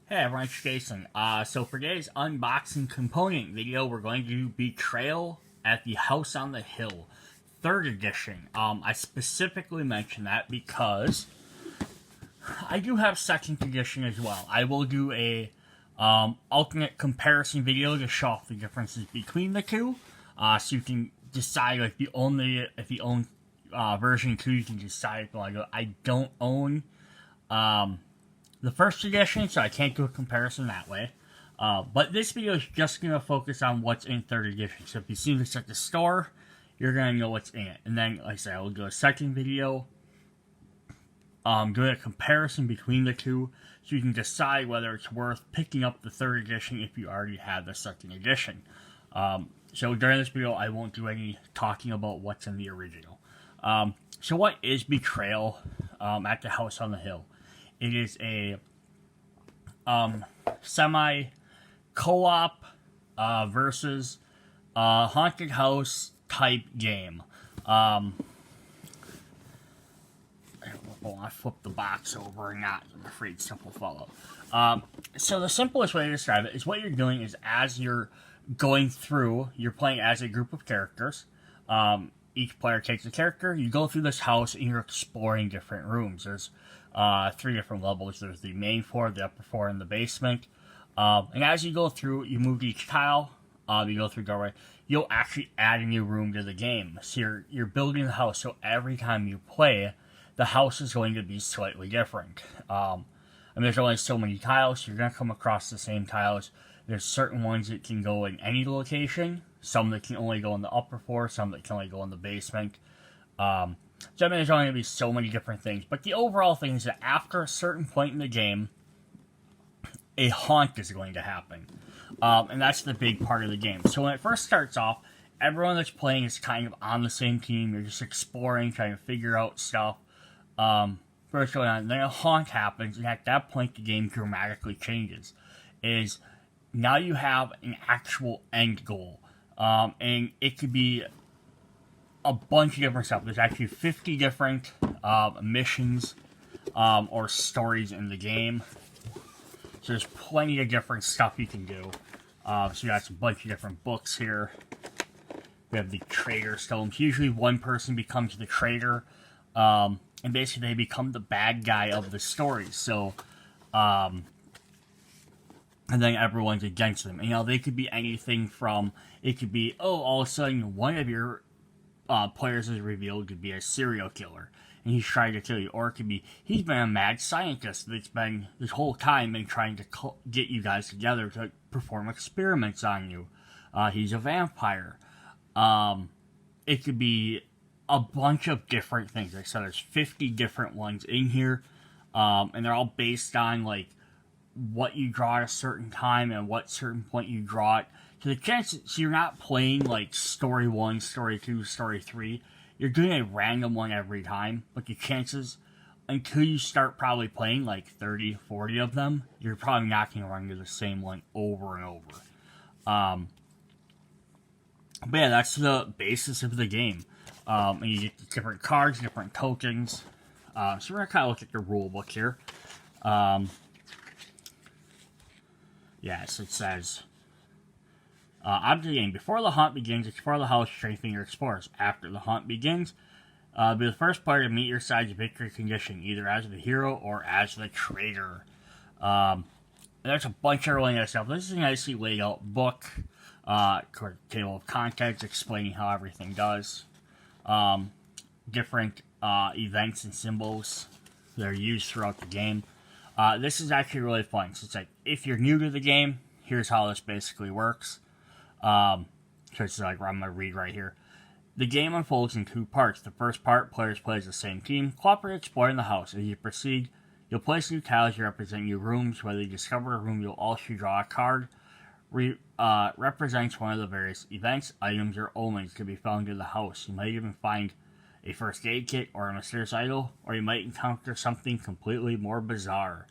Hey everyone, it's Jason. So for today's unboxing component video, we're going to do Betrayal at the House on the Hill, 3rd edition. I specifically mentioned that because I do have 2nd edition as well. I will do a alternate comparison video to show off the differences between the two, so you can decide if you own version 2, you can decide if you want to go. I don't own the 1st edition, so I can't do a comparison that way. But this video is just going to focus on what's in 3rd edition. So if you see this at the store, you're going to know what's in it. And then, like I said, I will do a 2nd video doing a comparison between the two, so you can decide whether it's worth picking up the 3rd edition if you already have the 2nd edition. So during this video, I won't do any talking about what's in the original. So what is Betrayal at the House on the Hill? It is a semi-co-op versus haunted house type game. I flip the box over or not. I'm afraid stuff will fall out. So the simplest way to describe it is what you're doing is as you're going through, you're playing as a group of characters. Each player takes a character. You go through this house and you're exploring different rooms. There's 3 different levels. There's the main floor, the upper floor, and the basement. And as you go through, you move each tile. You go through doorway. You'll actually add a new room to the game. So you're building the house. So every time you play, the house is going to be slightly different. And there's only so many tiles. So you're going to come across the same tiles. There's certain ones that can go in any location. Some that can only go on the upper floor. Some that can only go in the basement. So I mean, there's only going to be so many different things. But the overall thing is that after a certain point in the game, a haunt is going to happen. And that's the big part of the game. So when it first starts off, everyone that's playing is kind of on the same team. You're just exploring, trying to figure out stuff. First going on. Then a haunt happens, and at that point, the game dramatically changes. Now you have an actual end goal. And it could be a bunch of different stuff. There's actually 50 different missions or stories in the game. So there's plenty of different stuff you can do. So you got a bunch of different books here. We have the traitor stones. Usually one person becomes the traitor. And basically they become the bad guy of the story. So, and then everyone's against them. And, they could be anything from, it could be, all of a sudden one of your players is revealed to be a serial killer, and he's trying to kill you. Or it could be, he's been a mad scientist that's been, this whole time, been trying to get you guys together to perform experiments on you. He's a vampire. It could be a bunch of different things. Like I said, there's 50 different ones in here, and they're all based on, what you draw at a certain time and what certain point you draw it. So the chances, so you're not playing, story 1, story 2, story 3. You're doing a random one every time, but the chances, until you start probably playing, 30, 40 of them, you're probably not going to run into the same one over and over. But yeah, that's the basis of the game. And you get different cards, different tokens. So we're going to kind of look at the rule book here. Yes, it says, object of the game. Before the haunt begins, explore the house, strengthen your explorers. After the haunt begins, be the first player to meet your side's victory condition, either as the hero or as the traitor. And there's a bunch of really nice stuff. This is a nicely laid out book, table of contents explaining how everything does. Different events and symbols that are used throughout the game. This is actually really fun. So it's if you're new to the game, here's how this basically works. So it's I'm going to read right here. The game unfolds in 2 parts. The first part, players play as the same team, cooperate exploring the house. As you proceed, you'll place new tiles to represent new rooms. Whether you discover a room, you'll also draw a card. Represents one of the various events, items, or omens to be found in the house. You might even find a first aid kit or a mysterious idol, or you might encounter something completely more bizarre.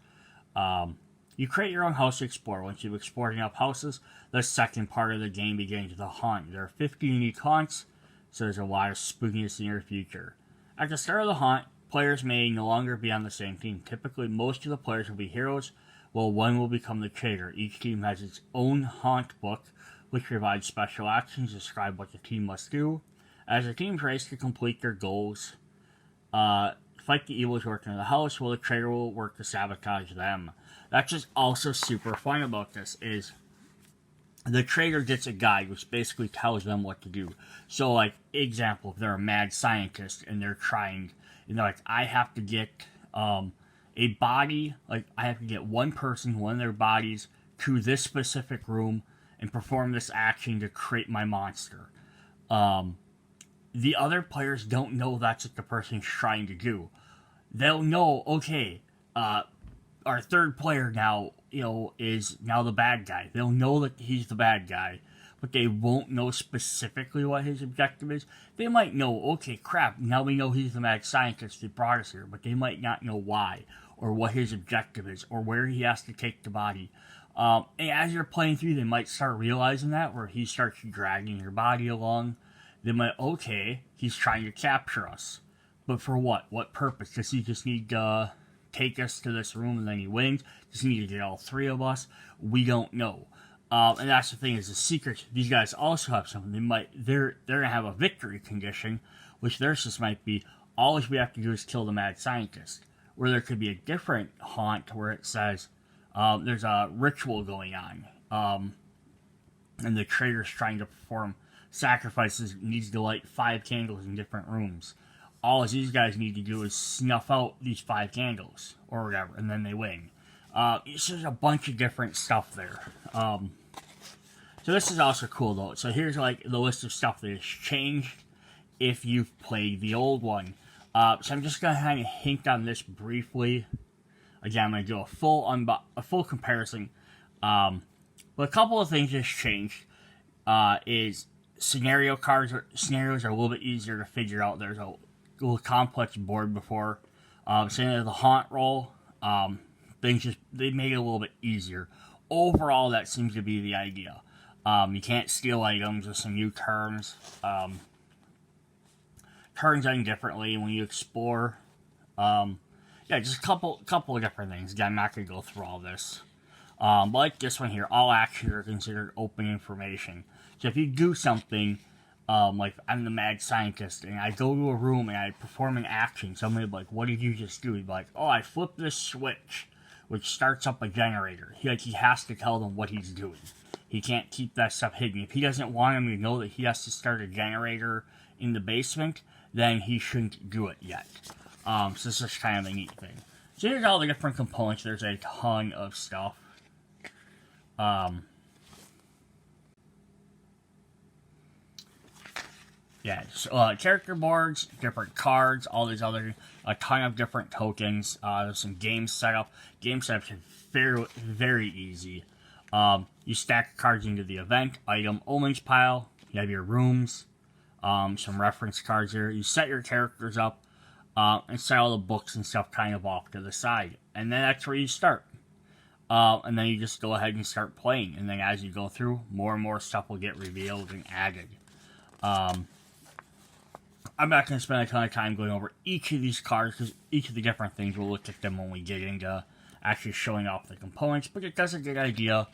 You create your own house to explore. Once you've explored enough houses, the second part of the game begins with a haunt. There are 50 unique haunts, so there's a lot of spookiness in your future. At the start of the haunt, players may no longer be on the same team. Typically, most of the players will be heroes, well, one will become the traitor. Each team has its own haunt book, which provides special actions to describe what the team must do. As the teams race to complete their goals, fight the evils working in the house, while the traitor will work to sabotage them. That's just also super fun about this, is the traitor gets a guide, which basically tells them what to do. So, like, example, if they're a mad scientist and they're trying, like, I have to get a body, like, I have to get one person, one of their bodies, to this specific room and perform this action to create my monster. The other players don't know that's what the person's trying to do. They'll know, okay, our third player now, is now the bad guy. They'll know that he's the bad guy, but they won't know specifically what his objective is. They might know, okay, crap, now we know he's the mad scientist that brought us here, but they might not know why, or what his objective is, or where he has to take the body. And as you're playing through, they might start realizing that, where he starts dragging your body along. They might, okay, he's trying to capture us. But for what? What purpose? Does he just need to take us to this room and then he wins? Does he need to get all three of us? We don't know. And that's the thing, is the secret. These guys also have something. They're gonna have a victory condition, which theirs just might be, all we have to do is kill the mad scientist. Where there could be a different haunt where it says there's a ritual going on, and the traitor's trying to perform sacrifices, needs to light 5 candles in different rooms. All these guys need to do is snuff out these 5 candles, or whatever, and then they win. It's just a bunch of different stuff there. So this is also cool, though. So here's, like, the list of stuff that has changed if you've played the old one. So I'm just going to kind of hint on this briefly. Again, I'm going to do a full comparison. But a couple of things that's changed is scenarios are a little bit easier to figure out. There's a little complex board before. Same the haunt roll, they made it a little bit easier. Overall, that seems to be the idea. You can't steal items with some new terms. Turns on differently when you explore. Just a couple of different things. Again, I'm not going to go through all this. But like this one here, all actions are considered open information. So if you do something, like I'm the mad scientist, and I go to a room and I perform an action, somebody will be like, what did you just do? He'd be like, oh, I flipped this switch, which starts up a generator. He has to tell them what he's doing. He can't keep that stuff hidden. If he doesn't want them to know that he has to start a generator in the basement, then he shouldn't do it yet. So this is kind of a neat thing. So here's all the different components. There's a ton of stuff. Character boards, different cards, all these other, a ton of different tokens. There's some game setup. Game setup is very, very easy. You stack cards into the event, item, omens pile. You have your rooms, some reference cards here. You set your characters up, and set all the books and stuff kind of off to the side. And then that's where you start. And then you just go ahead and start playing. And then as you go through, more and more stuff will get revealed and added. I'm not going to spend a ton of time going over each of these cards, because each of the different things, we'll look at them when we get into actually showing off the components. But it does a good idea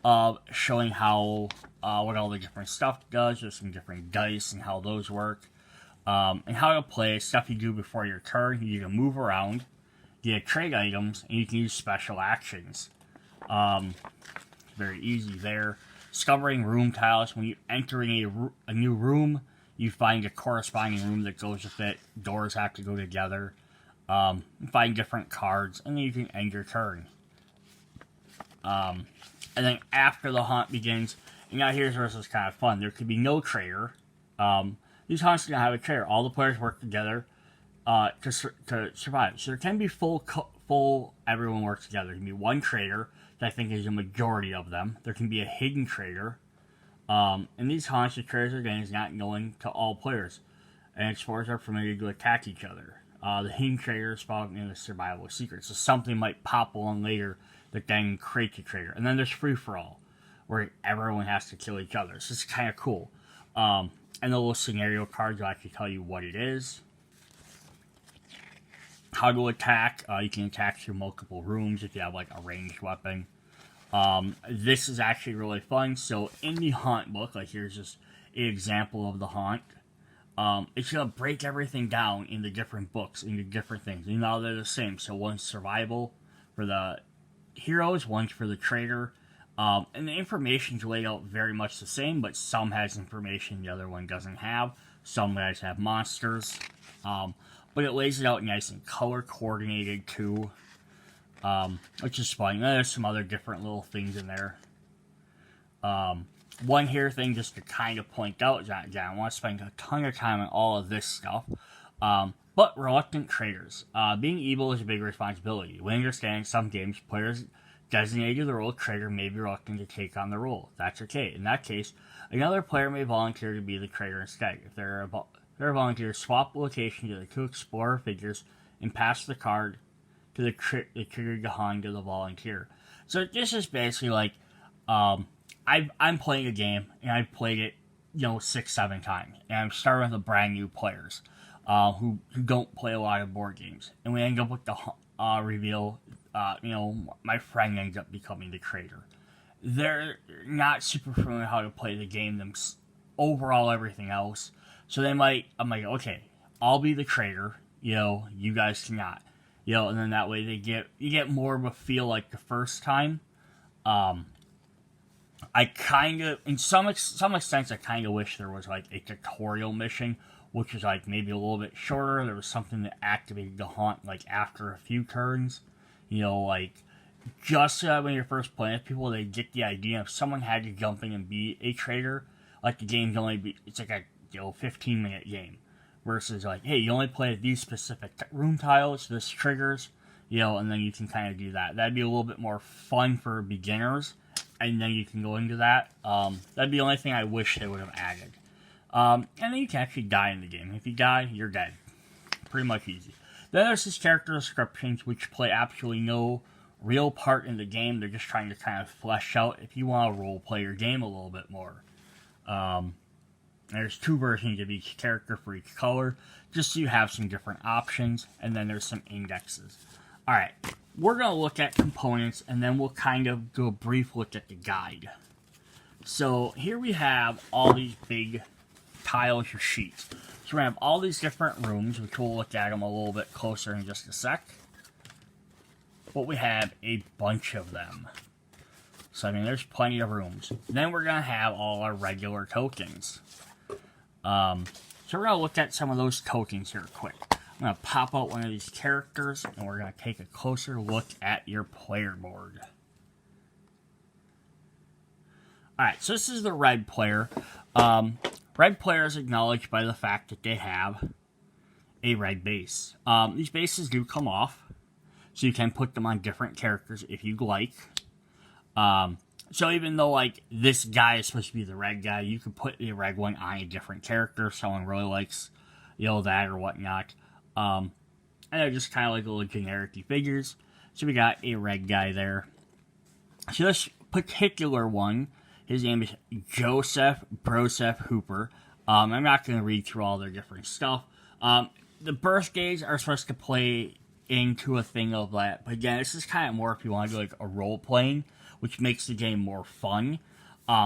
of showing how, what all the different stuff does. There's some different dice and how those work. And how to play, stuff you do before your turn. You can move around, you can trade items, and you can use special actions. Very easy there. Discovering room tiles. When you enter a new room, you find a corresponding room that goes with it. Doors have to go together. Find different cards, and then you can end your turn. And then after the haunt begins, and now here's where this is kind of fun. There could be no traitor. These haunts are going to have a traitor. All the players work together to survive. So there can be full everyone works together. There can be one traitor, that I think is a majority of them. There can be a hidden traitor. And these haunts, the traitors are games not known to all players. And explorers are permitted to attack each other. The hidden traitor is found in the survival secret. So something might pop along later that then creates a traitor. And then there's free-for-all, where everyone has to kill each other. So it's kind of cool. And the little scenario cards will actually tell you what it is. how to attack. You can attack through multiple rooms if you have like a ranged weapon. This is actually really fun. So in the haunt book, like here's just an example of the haunt. It's gonna break everything down into different books, into different things. And now they're the same. So one's survival for the heroes, one's for the traitor. And the information's laid out very much the same, but some has information the other one doesn't have. Some guys have monsters. But it lays it out nice and color coordinated too. Which is fun. There's some other different little things in there. One here thing just to kind of point out is that, again, I want to spend a ton of time on all of this stuff. But reluctant traitors. Being evil is a big responsibility. We understand some games players designated the role of traitor may be reluctant to take on the role. That's okay. In that case, another player may volunteer to be the traitor instead. If there are volunteers, swap location to the two explorer figures and pass the card to the triggered Gahan to the volunteer. So this is basically like, I'm playing a game, and I've played it, 6-7 times, and I'm starting with the brand new players, who don't play a lot of board games, and we end up with the reveal, my friend ends up becoming the traitor. They're not super familiar how to play the game, overall everything else, so I'm like, okay, I'll be the traitor, you guys cannot. And then that way you get more of a feel like the first time. I kind of, in some extent, I kind of wish there was like a tutorial mission, which was like maybe a little bit shorter. There was something that activated the haunt like after a few turns, like just so that when you're first playing with people, they get the idea if someone had to jump in and be a traitor, like the game's it's like a 15-minute game. Versus like, hey, you only play these specific room tiles, this triggers, and then you can kind of do that. That'd be a little bit more fun for beginners, and then you can go into that. That'd be the only thing I wish they would have added. And then you can actually die in the game. If you die, you're dead. Pretty much easy. Then there's these character descriptions, which play absolutely no real part in the game. They're just trying to kind of flesh out if you want to role play your game a little bit more. There's 2 versions of each character for each color, just so you have some different options, and then there's some indexes. Alright, we're going to look at components, and then we'll kind of do a brief look at the guide. So here we have all these big tiles or sheets. So we're going to have all these different rooms, which we'll look at them a little bit closer in just a sec. But we have a bunch of them. So there's plenty of rooms. Then we're going to have all our regular tokens. So we're going to look at some of those tokens here quick. I'm going to pop out one of these characters, and we're going to take a closer look at your player board. Alright, so this is the red player. Red player is acknowledged by the fact that they have a red base. These bases do come off, so you can put them on different characters if you'd like. So even though, like, this guy is supposed to be the red guy, you could put the red one on a different character if someone really likes, that or whatnot. And they're just kind of like little generic figures. So we got a red guy there. So this particular one, his name is Joseph Broseph Hooper. I'm not going to read through all their different stuff. The birthdays are supposed to play into a thing of that. But again, this is kind of more if you want to do like a role-playing, which makes the game more fun,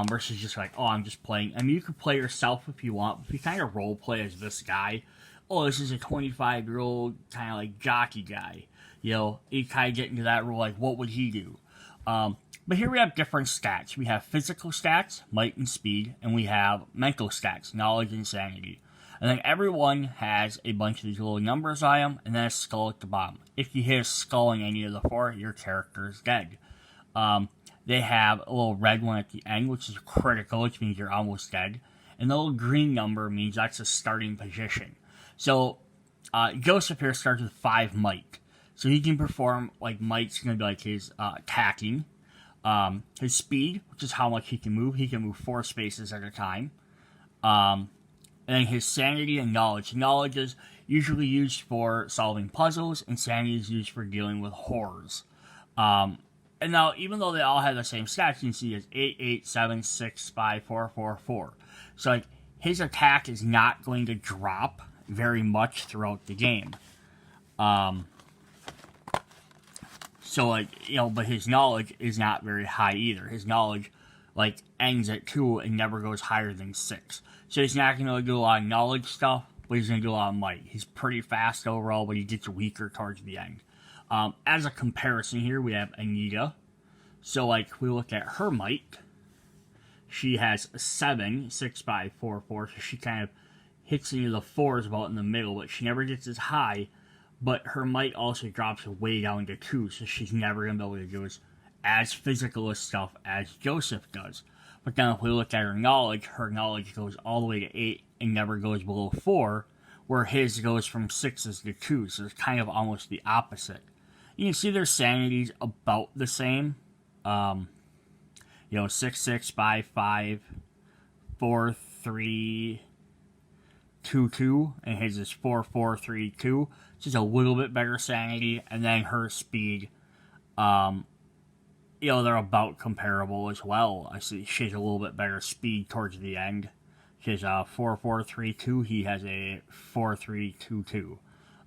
versus just like, oh, I'm just playing. I mean, you could play yourself if you want, but if you kind of role-play as this guy, oh, this is a 25-year-old kind of like jockey guy, you kind of get into that role, like, what would he do? But here we have different stats. We have physical stats, might and speed, and we have mental stats, knowledge and sanity. And then everyone has a bunch of these little numbers on them, and then a skull at the bottom. If you hit a skull in any of the 4, your character is dead. They have a little red one at the end, which is critical, which means you're almost dead. And the little green number means that's a starting position. So, Joseph here starts with 5 might. So he can perform, like, might's going to be like his attacking. His speed, which is how much he can move. He can move 4 spaces at a time. And then his sanity and knowledge. Knowledge is usually used for solving puzzles, and sanity is used for dealing with horrors. And now, even though they all have the same stats, you can see it's 8, 8, 7, 6, 5, 4, 4, 4. So, like, his attack is not going to drop very much throughout the game. So, like, you know, but his knowledge is not very high either. His knowledge, like, ends at 2 and never goes higher than 6. So he's not going to do a lot of knowledge stuff, but he's going to do a lot of might. He's pretty fast overall, but he gets weaker towards the end. As a comparison here, we have Aniga. So, like, we look at her might. She has 7, 6, 5, 4, 4. So she kind of hits into the 4s about in the middle, but she never gets as high. But her might also drops way down to 2, so she's never going to be able to do as physical as stuff as Joseph does. But then if we look at her knowledge goes all the way to 8 and never goes below 4, where his goes from 6s to 2, so it's kind of almost the opposite. You can see their sanity's about the same. You know, 6, 6, 5, 5, 4, 3, 2, 2, and his is 4, 4, 3, 2. Just a little bit better sanity, and then her speed, you know, they're about comparable as well. I see she has a little bit better speed towards the end. She has a 4, 4, 3, 2. He has a 4, 3, 2, 2.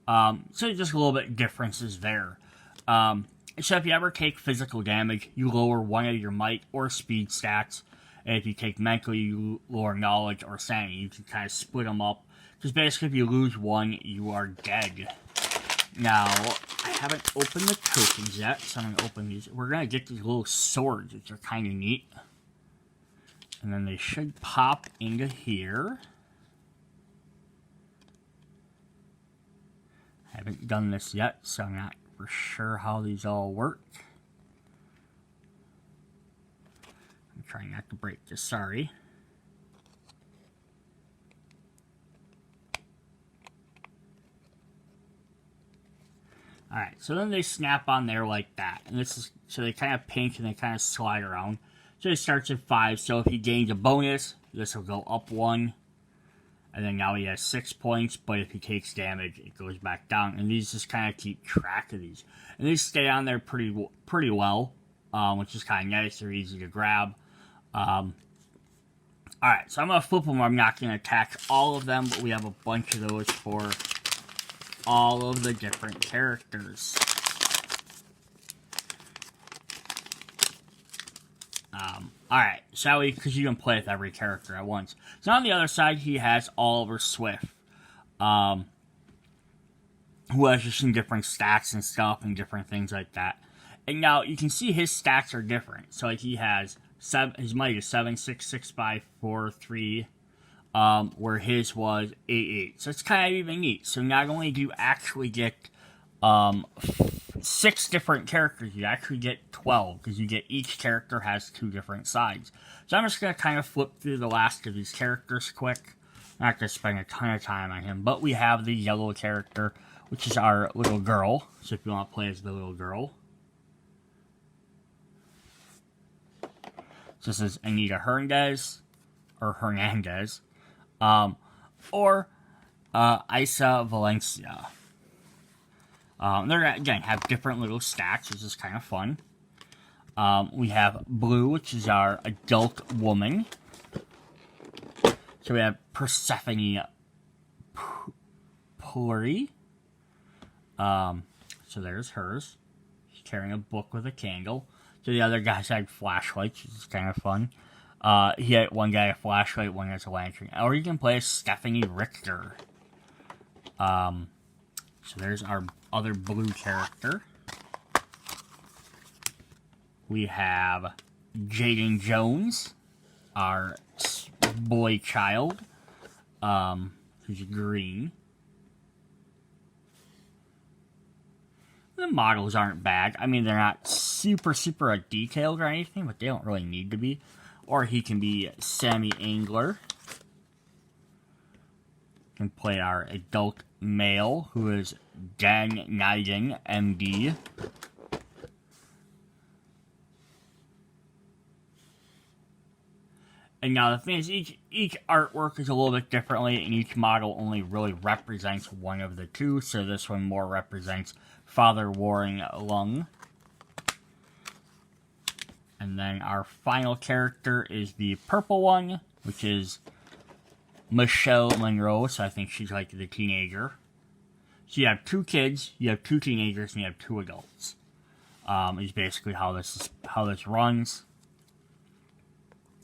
So just a little bit differences there. So if you ever take physical damage, you lower one of your might or speed stats. And if you take mental, you lower knowledge or sanity. You can kind of split them up. Because basically, if you lose one, you are dead. Now, I haven't opened the tokens yet, so I'm going to open these. We're going to get these little swords, which are kind of neat. And then they should pop into here. I haven't done this yet, so I'm not for sure how these all work. I'm trying not to break this, sorry. Alright, so then they snap on there like that. And this is, so they kind of pink and they kind of slide around. So it starts at 5, so if he gains a bonus, this will go up 1. And then now he has 6 points, but if he takes damage, it goes back down. And these just kind of keep track of these. And these stay on there pretty well, which is kind of nice. They're easy to grab. Alright, so I'm going to flip them. I'm not going to attack all of them, but we have a bunch of those for all of the different characters. Alright, shall we? Because you can play with every character at once. So on the other side, he has Oliver Swift, who has just some different stats and stuff and different things like that. And now you can see his stats are different. So like he has his might is 7, 6, 6, 5, 4, 3, where his was 8, 8. So it's kind of even neat. So not only do you actually get 6 different characters, you actually get 12, because you get each character has 2 different sides. So I'm just going to kind of flip through the last of these characters quick. Not going to spend a ton of time on him, but we have the yellow character, which is our little girl. So if you want to play as the little girl. So this is Anita Hernandez, or Hernandez, or Isa Valencia. They're, again, have different little stats, which is kind of fun. We have Blue, which is our adult woman. So we have Persephone Puri. So there's hers. She's carrying a book with a candle. So the other guys had flashlights, which is kind of fun. He had one guy a flashlight, one has a lantern. Or you can play as Stephanie Richter. So there's our other blue character. We have Jaden Jones, our boy child, who's green. The models aren't bad. I mean, they're not super detailed or anything, but they don't really need to be. Or he can be Sammy Angler. Can play our adult male, who is Dan Nigen, MD. And now the thing is, each artwork is a little bit differently, and each model only really represents one of the two. So this one more represents Father Warring Lung. And then our final character is the purple one, which is Michelle Monroe, so I think she's like the teenager. So you have 2 kids, you have 2 teenagers, and you have 2 adults. Is basically how this runs.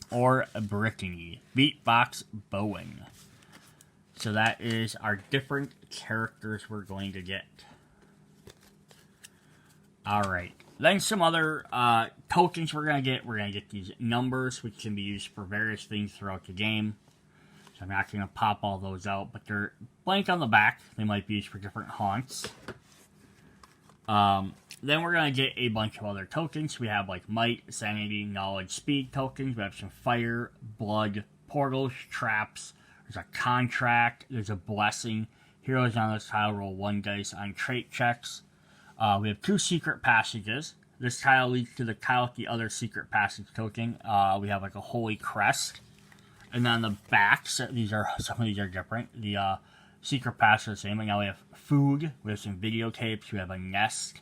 Or a Brittany, beatbox bowing. So that is our different characters we're going to get. Alright. Then some other tokens we're going to get. We're going to get these numbers, which can be used for various things throughout the game. So I'm not going to pop all those out, but they're blank on the back. They might be used for different haunts. Then we're going to get a bunch of other tokens. We have like might, sanity, knowledge, speed tokens. We have some fire, blood, portals, traps. There's a contract. There's a blessing. Heroes on this tile roll 1 dice on trait checks. We have 2 secret passages. This tile leads to the tile with the other secret passage token. We have like a holy crest. And then on the back, so some of these are different. The secret passage are the same. But now we have food. We have some videotapes. We have a nest.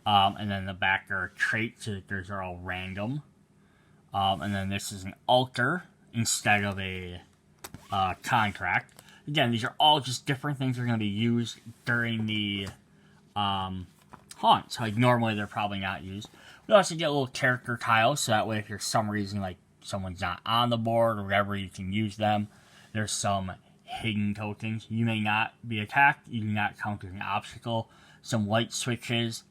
And then the back are traits, so that those are all random. And then this is an altar instead of a contract. Again, these are all just different things that are going to be used during the haunts. Like, normally they're probably not used. We also get little character tiles, so that way if for some reason, like, someone's not on the board or whatever, you can use them. There's some hidden tokens. You may not be attacked. You do not count as an obstacle. Some light switches.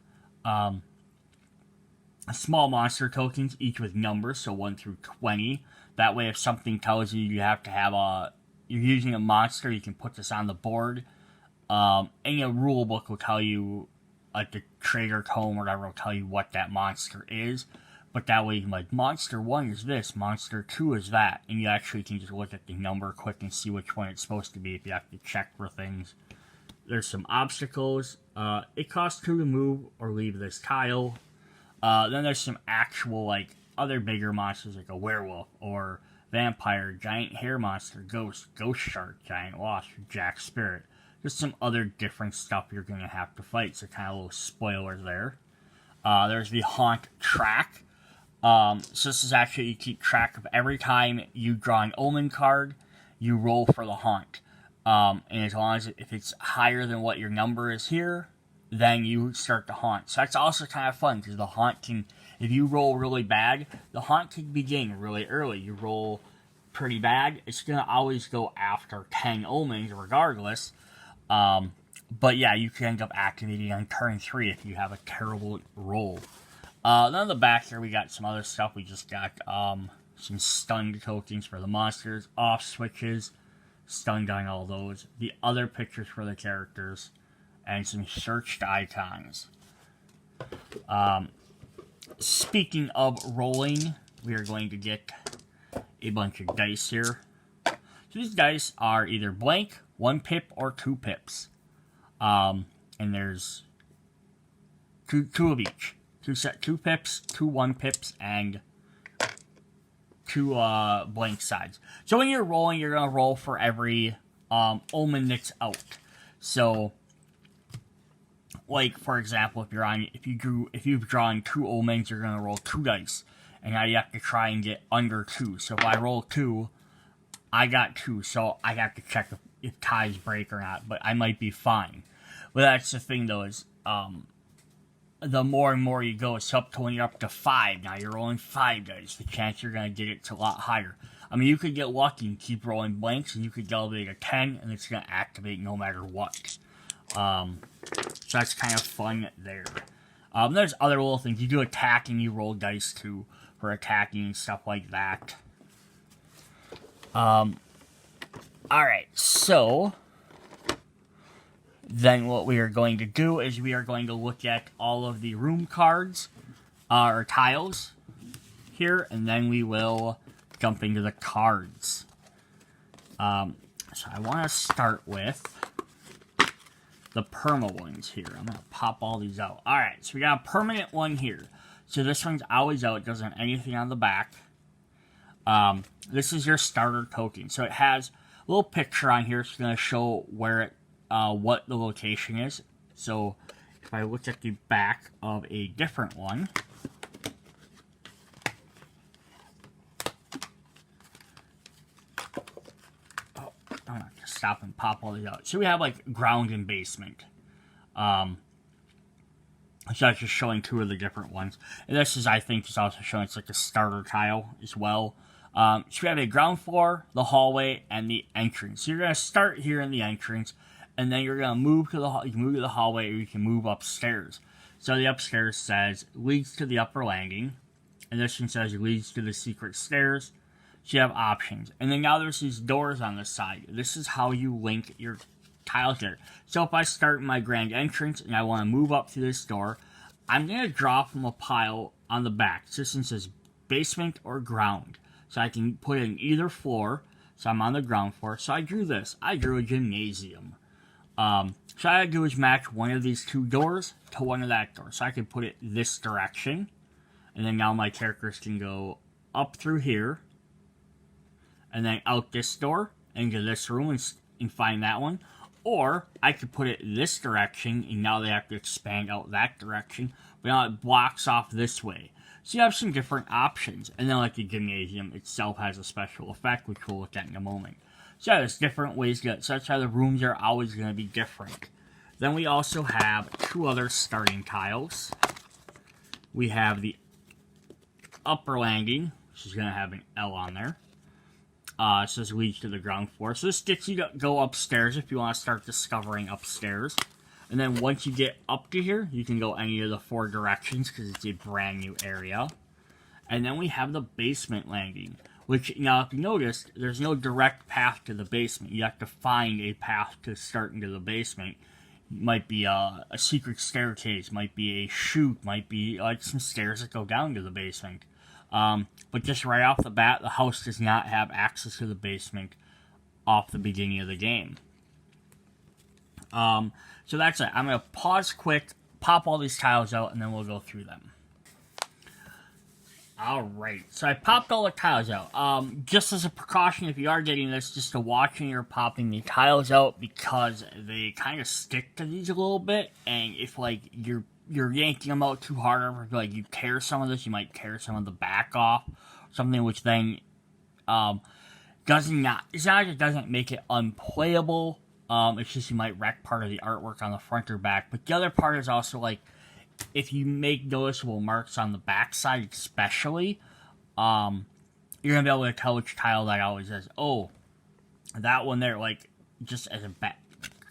Small monster tokens, each with numbers, so 1 through 20. That way, if something tells you you have to have you're using a monster, you can put this on the board. Any rule book will tell you, like the trader tome or whatever will tell you what that monster is. But that way, you can like, monster 1 is this, monster 2 is that. And you actually can just look at the number quick and see which one it's supposed to be if you have to check for things. There's some obstacles. It costs 2 to move or leave this tile. Then there's some actual, like, other bigger monsters, like a werewolf, or vampire, giant hair monster, ghost shark, giant wasp, jack spirit. Just some other different stuff you're going to have to fight, so kind of a little spoiler there. There's the haunt track. So this is actually, you keep track of every time you draw an omen card, you roll for the haunt. And as long as if it's higher than what your number is here, then you start the haunt. So that's also kind of fun, because the haunt can, if you roll really bad, the haunt can begin really early. You roll pretty bad, it's going to always go after 10 omens regardless. But yeah, you can end up activating on turn 3 if you have a terrible roll. Then on the back here, we got some other stuff. We just got some stunned tokens for the monsters, off switches, stunned on all those, the other pictures for the characters, and some searched icons. Speaking of rolling, we are going to get a bunch of dice here. So these dice are either blank, 1 pip, or 2 pips. And there's two of each. 2 pips, 2 1 pips, and 2 blank sides. So when you're rolling, you're gonna roll for every omen that's out. So, like for example, if you've drawn 2 omens, you're gonna roll 2 dice, and now you have to try and get under 2. So if I roll 2, I got 2, so I have to check if ties break or not. But I might be fine. But that's the thing, though, is the more and more you go, it's up to when you're up to 5. Now you're rolling 5 dice. The chance you're going to get it's a lot higher. I mean, you could get lucky and keep rolling blanks, and you could elevate a 10, and it's going to activate no matter what. So that's kind of fun there. There's other little things. You do attack, and you roll dice, too, for attacking and stuff like that. Alright, so then what we are going to do is we are going to look at all of the room cards, or tiles, here, and then we will jump into the cards. So I want to start with the perma ones here. I'm going to pop all these out. Alright, so we got a permanent one here. So this one's always out. It doesn't have anything on the back. This is your starter token. So it has a little picture on here. It's going to show where it, what the location is. So if I look at the back of a different one, I'm going to stop and pop all these out. So we have like ground and basement. So that's just showing 2 of the different ones. And this is, I think, is also showing it's like a starter tile as well. So we have a ground floor, the hallway, and the entrance. So you're going to start here in the entrance, and then you're going to move to the hallway, or you can move upstairs. So the upstairs says leads to the upper landing, and this one says leads to the secret stairs. So you have options. And then now there's these doors on the side. This is how you link your tiles there. So if I start my grand entrance and I want to move up to this door, I'm going to draw from a pile on the back. So this one says basement or ground. So I can put it in either floor. So I'm on the ground floor. So I drew this. I drew a gymnasium. So all I do is match one of these 2 doors to one of that door. So I can put it this direction. And then now my characters can go up through here. And then out this door. Into this room and find that one. Or I could put it this direction, and now they have to expand out that direction. But now it blocks off this way. So you have some different options. And then like the gymnasium itself has a special effect, which we'll look at in a moment. So yeah, there's different ways to get it. So that's how the rooms are always going to be different. Then we also have 2 other starting tiles. We have the upper landing, which is going to have an L on there. It says leads to the ground floor. So this gets you to go upstairs if you want to start discovering upstairs. And then once you get up to here, you can go any of the 4 directions because it's a brand new area. And then we have the basement landing, which, now if you noticed, there's no direct path to the basement. You have to find a path to start into the basement. It might be a secret staircase, might be a chute, might be like some stairs that go down to the basement. But just right off the bat, the house does not have access to the basement off the beginning of the game. So that's it. I'm going to pause quick, pop all these tiles out, and then we'll go through them. Alright, so I popped all the tiles out. Just as a precaution, if you are getting this, just to watch when you're popping the tiles out, because they kind of stick to these a little bit, and if, like, you're yanking them out too hard, or like you tear some of this, you might tear some of the back off, something which then it's not like it doesn't make it unplayable, it's just you might wreck part of the artwork on the front or back. But the other part is also, like, if you make noticeable marks on the back side especially, you're going to be able to tell which tile that always is. Oh, that one there, like, just as a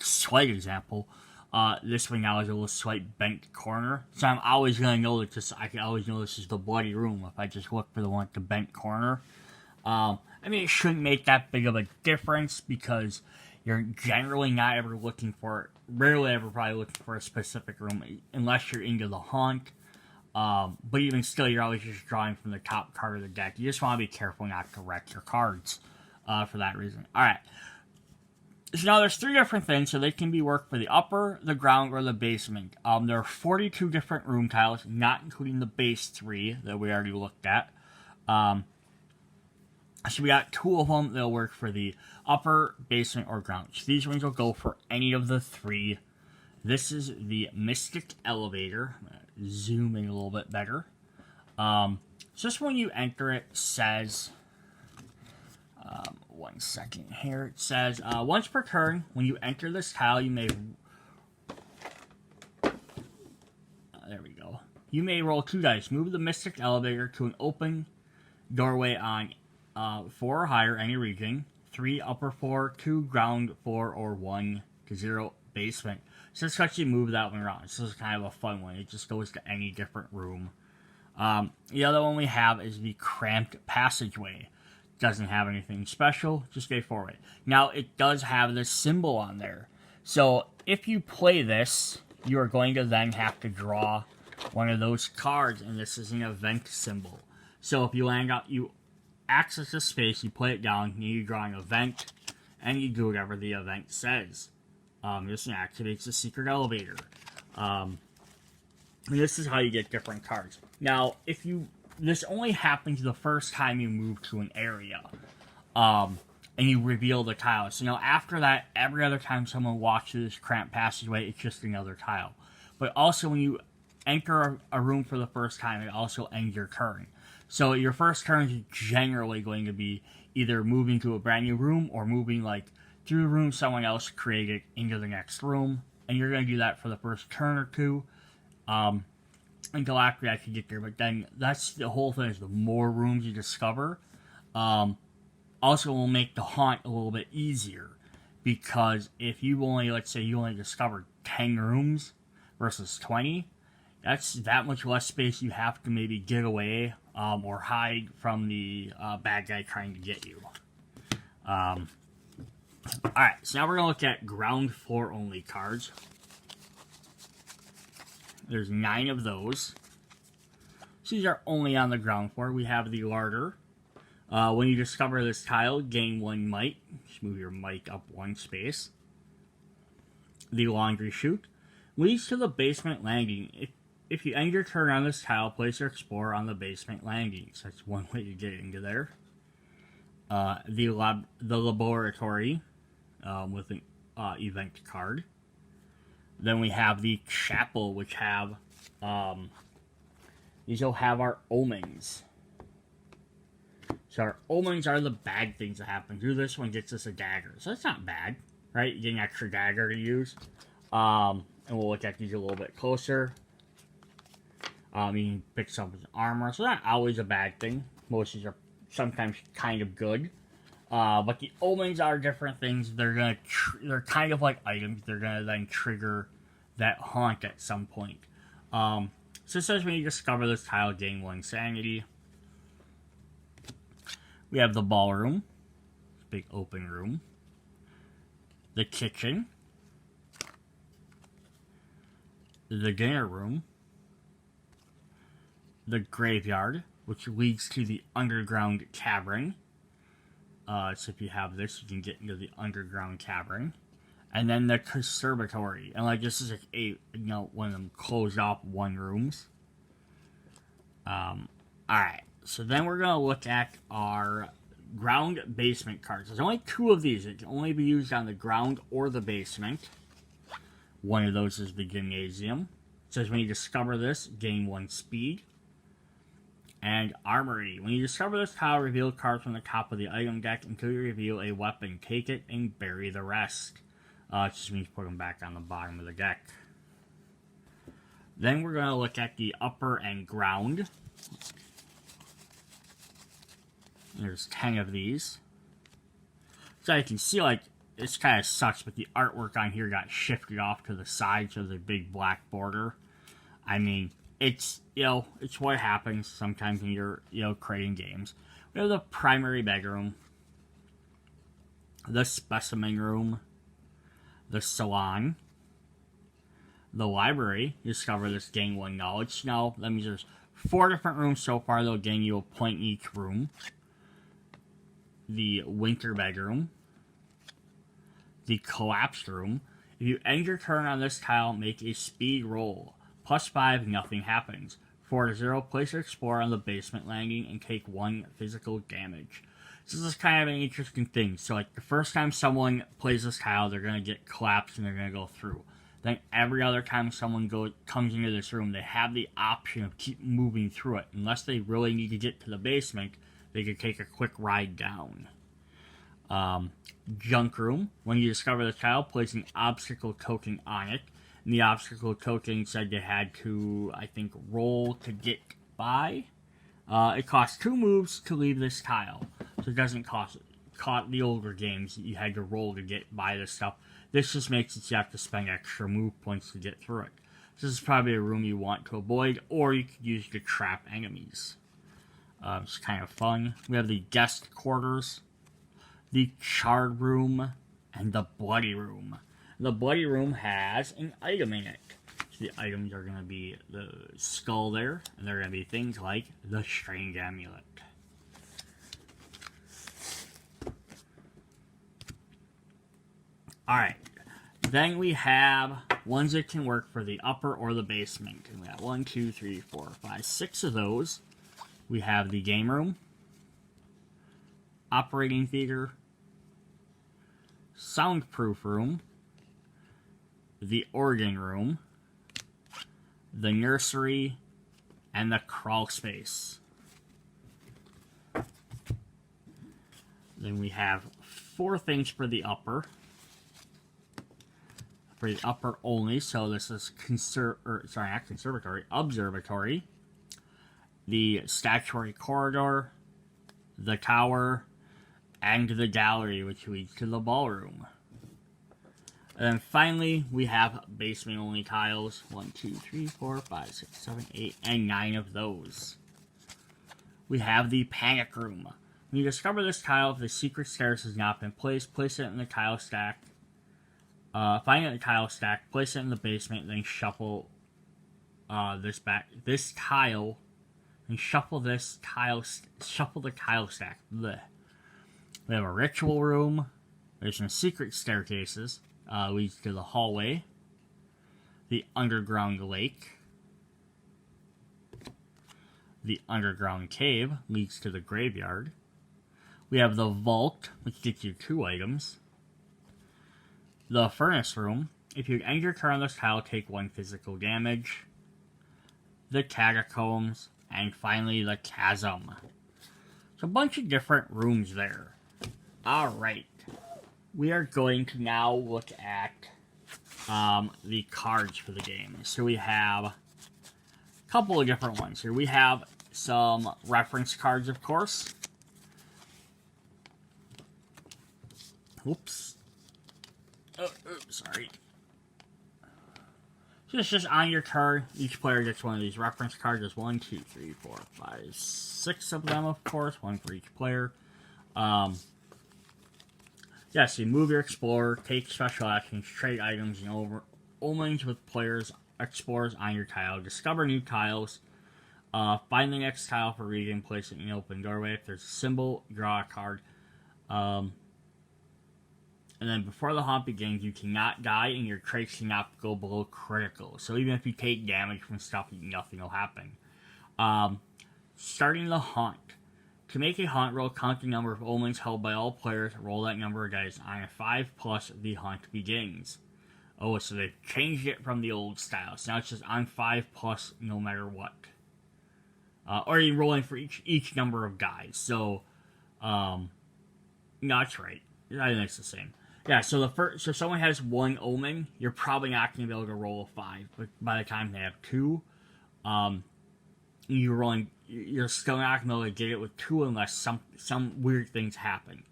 slight example, this one now has a little slight bent corner. So I'm always going to know that I can always know this is the bloody room if I just look for the one with the bent corner. I mean, it shouldn't make that big of a difference because you're generally not ever looking for, rarely ever probably looking for a specific room unless you're into the haunt. But even still, you're always just drawing from the top card of the deck. You just want to be careful not to wreck your cards for that reason. Alright. So now there's 3 different things, so they can be worked for the upper, the ground, or the basement. There are 42 different room tiles, not including the base 3 that we already looked at. So we got 2 of them that'll work for the upper, basement, or ground. So these ones will go for any of the 3. This is the Mystic Elevator. I'm going to zoom in a little bit better. So just when you enter it, says... 1 second here. It says, once per turn, when you enter this tile, you may... there we go. You may roll 2 dice. Move the Mystic Elevator to an open doorway on 4 or higher, any region. 3 upper floor, 2 ground floor, or 1 to 0 basement. So this lets you move that one around. This is kind of a fun one. It just goes to any different room. The other one we have is the Cramped Passageway. Doesn't have anything special, just go forward. Now, it does have this symbol on there. So, if you play this, you are going to then have to draw one of those cards, and this is an event symbol. So, if you access the space, you put it down, and you draw an event, and you do whatever the event says. This activates the secret elevator. And this is how you get different cards. Now, this only happens the first time you move to an area, and you reveal the tile. So now after that, every other time someone walks through this cramped passageway, it's just another tile. But also when you enter a room for the first time, it also ends your turn. So your first turn is generally going to be either moving to a brand new room or moving like through the room someone else created into the next room. And you're going to do that for the first turn or 2. And Galactic, I could get there, but then that's the whole thing, is the more rooms you discover, also will make the haunt a little bit easier. Because if you only, let's say you only discovered 10 rooms versus 20, that's that much less space you have to maybe get away or hide from the bad guy trying to get you. Alright, so now we're going to look at ground floor only cards. There's 9 of those. So these are only on the ground floor. We have the larder. When you discover this tile, gain 1 mic. Just move your mic up 1 space. The laundry chute leads to the basement landing. If you end your turn on this tile, place your explorer on the basement landing. So that's one way to get into there. The laboratory with an event card. Then we have the chapel, which have these will have our omens. So our omens are the bad things that happen. Through this one gets us a dagger, so that's not bad, right? You get an extra dagger to use. And we'll look at these a little bit closer. You can pick some with armor, so not always a bad thing. Most of these are sometimes kind of good. But the omens are different things. They're kind of like items. They're gonna then trigger that haunt at some point. So it says when you discover this tile, gain 1 sanity. We have the ballroom, big open room. The kitchen. The dinner room. The graveyard, which leads to the underground cavern. So if you have this, you can get into the underground cavern. And then the conservatory. And like this is like one of them closed off 1 rooms. Alright, so then we're going to look at our ground basement cards. There's only 2 of these. It can only be used on the ground or the basement. One of those is the gymnasium. It says when you discover this, gain 1 speed. And Armory. When you discover this tile, reveal cards from the top of the item deck until you reveal a weapon. Take it and bury the rest. It just means put them back on the bottom of the deck. Then we're going to look at the upper and ground. There's 10 of these. So you can see, like, this kind of sucks, but the artwork on here got shifted off to the side, so there's a big black border. I mean, it's, it's what happens sometimes when you're, creating games. We have the primary bedroom, the specimen room, the salon, the library. You discover this, gain 1 knowledge. Now, that means there's 4 different rooms so far. They'll gain you a point in each room. The winter bedroom, the collapsed room. If you end your turn on this tile, make a speed roll. +5, nothing happens. 4-0, place your explorer on the basement landing and take 1 physical damage. So this is kind of an interesting thing. So like the first time someone plays this tile, they're going to get collapsed and they're going to go through. Then every other time someone comes into this room, they have the option of keep moving through it. Unless they really need to get to the basement, they could take a quick ride down. Junk room. When you discover the tile, place an obstacle token on it. And the obstacle token said you had to, I think, roll to get by. It costs 2 moves to leave this tile. So it doesn't cost the older games, you had to roll to get by this stuff. This just makes it so you have to spend extra move points to get through it. This is probably a room you want to avoid, or you could use to trap enemies. It's kind of fun. We have the guest quarters, the charred room, and the bloody room. The bloody room has an item in it. So the items are going to be the skull there, and they're going to be things like the strange amulet. Alright, then we have ones that can work for the upper or the basement. And we have 1, 2, 3, 4, 5, 6 of those. We have the game room, operating theater, soundproof room, the organ room, the nursery, and the crawl space. Then we have 4 things for the upper. for the upper only, so this is not conservatory, observatory, the statuary corridor, the tower, and the gallery, which leads to the ballroom. And then finally, we have basement only tiles. 1, 2, 3, 4, 5, 6, 7, 8, and 9 of those. We have the panic room. When you discover this tile, if the secret stairs has not been placed, place it in the tile stack. Find it in the tile stack, place it in the basement, then shuffle this tile, and shuffle the tile stack. Blech. We have a ritual room. There's some secret staircases. Leads to the hallway, the underground lake, the underground cave leads to the graveyard. We have the vault, which gets you 2 items. The furnace room. If you end your turn on this tile, take 1 physical damage. The catacombs, and finally the chasm. So a bunch of different rooms there. Alright. We are going to now look at the cards for the game. So we have a couple of different ones here. We have some reference cards, of course. Whoops. Sorry. So it's just on your turn. Each player gets one of these reference cards. There's 1, 2, 3, 4, 5, 6 of them, of course. 1 for each player. Yes, you move your explorer, take special actions, trade items, and omens with players, explorers on your tile. Discover new tiles. Find the next tile for reading, place it in an open doorway. If there's a symbol, draw a card. And then before the haunt begins, you cannot die, and your traits cannot go below critical. So even if you take damage from stuff, nothing will happen. Starting the haunt. To make a haunt roll, count the number of omens held by all players, roll that number of dice. On a 5+, the haunt begins. Oh, so they've changed it from the old style. So now it's just on 5+, no matter what. Or you're rolling for each number of dice. So, no, that's right. I think it's the same. Yeah, so so someone has 1 omen, you're probably not going to be able to roll a 5. But by the time they have 2, you're still not going to be able to get it with 2 unless some weird things happen.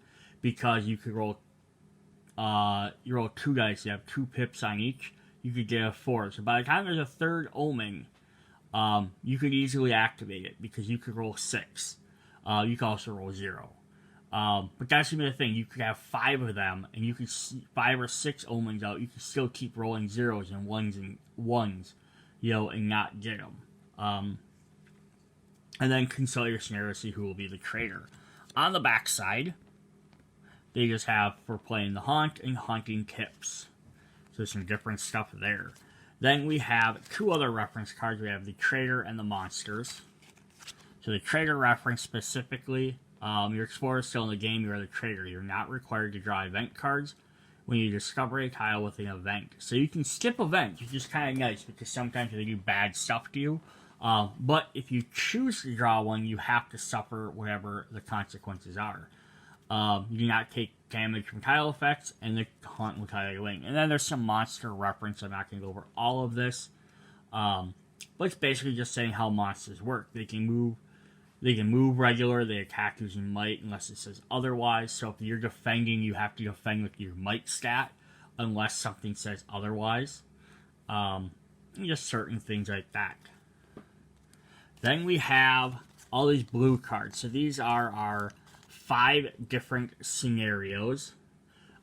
Because you could roll, you roll 2 dice, you have 2 pips on each, you could get a 4. So by the time there's a 3rd omen, you could easily activate it because you could roll 6. You could also roll 0. But that's going to be the thing. You could have 5 of them, and you could see 5 or 6 omens out. You can still keep rolling 0s and 1s, and not get them. And then consult your scenario to see who will be the traitor. On the back side, they just have for playing the haunt and haunting tips. So there's some different stuff there. Then we have 2 other reference cards. We have the traitor and the monsters. So the traitor reference specifically, your explorer is still in the game, you are the traitor. You're not required to draw event cards when you discover a tile with an event. So you can skip events, which is kind of nice because sometimes they do bad stuff to you. But if you choose to draw one, you have to suffer whatever the consequences are. You do not take damage from tile effects, and the haunt will tile you away. And then there's some monster reference. I'm not going to go over all of this. But it's basically just saying how monsters work. They can move regular, they attack using might unless it says otherwise. So if you're defending, you have to defend with your might stat unless something says otherwise. And just certain things like that. Then we have all these blue cards. So these are our 5 different scenarios.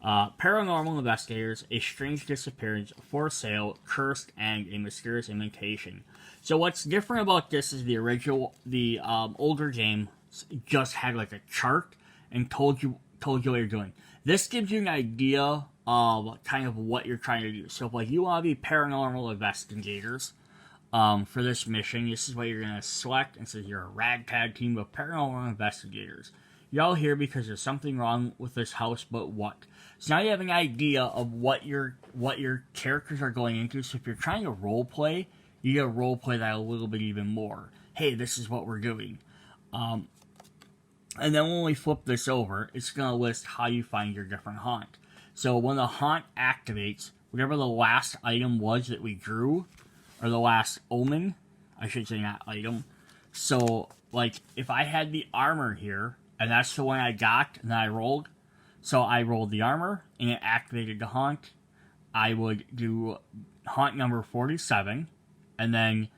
Paranormal investigators, a strange disappearance, for sale, cursed, and a mysterious invitation. So what's different about this is the older game just had like a chart and told you what you're doing. This gives you an idea of kind of what you're trying to do. So if like you want to be paranormal investigators, for this mission, this is what you're going to select, and says you're a ragtag team of paranormal investigators. You're all here because there's something wrong with this house, but what? So now you have an idea of what your characters are going into. So if you're trying to role play, you gotta role play that a little bit even more. Hey, this is what we're doing. And then when we flip this over, it's gonna list how you find your different haunt. So when the haunt activates, whatever the last item was that we drew, or the last omen, I should say, not item. So, like, if I had the armor here, and that's the one I got, and then I rolled, so I rolled the armor, and it activated the haunt, I would do haunt number 47, and then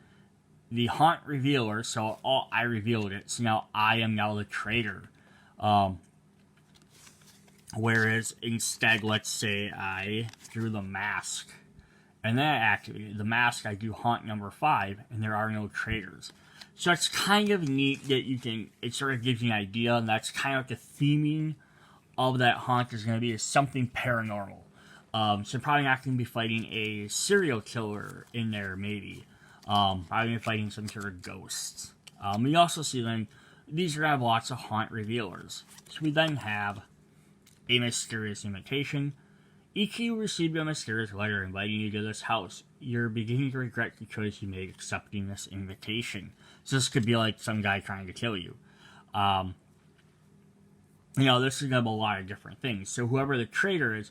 the haunt revealer, so I revealed it, so now I am now the traitor. Whereas instead, let's say I drew the mask, and then I activated the mask, I do haunt number 5, and there are no traitors. So it's kind of neat that you can, it sort of gives you an idea, and that's kind of the theming of that haunt is going to be, is something paranormal. So probably not going to be fighting a serial killer in there, maybe. Probably going to be fighting some sort of ghosts. We also see then, these are going to have lots of haunt revealers. So we then have a mysterious invitation. Each of you received a mysterious letter inviting you to this house. You're beginning to regret the choice you made accepting this invitation. So this could be like some guy trying to kill you. This is going to be a lot of different things. So whoever the traitor is,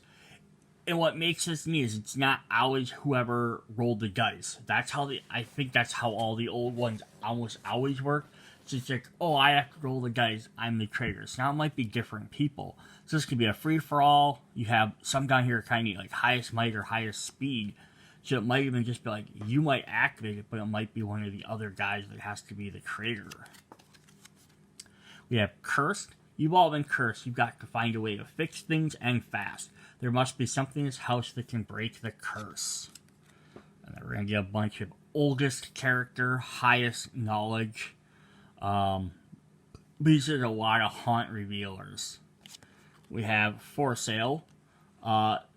and what makes this neat is it's not always whoever rolled the dice. I think that's how all the old ones almost always work. So it's like, oh, I have to roll the dice, I'm the traitor. So now it might be different people. So this could be a free-for-all. You have some down here kind of like highest might or highest speed. So it might even just be like, you might activate it, but it might be one of the other guys that has to be the traitor. We have cursed. You've all been cursed. You've got to find a way to fix things and fast. There must be something in this house that can break the curse. And then we're going to get a bunch of oldest character, highest knowledge. These are a lot of haunt revealers. We have for sale.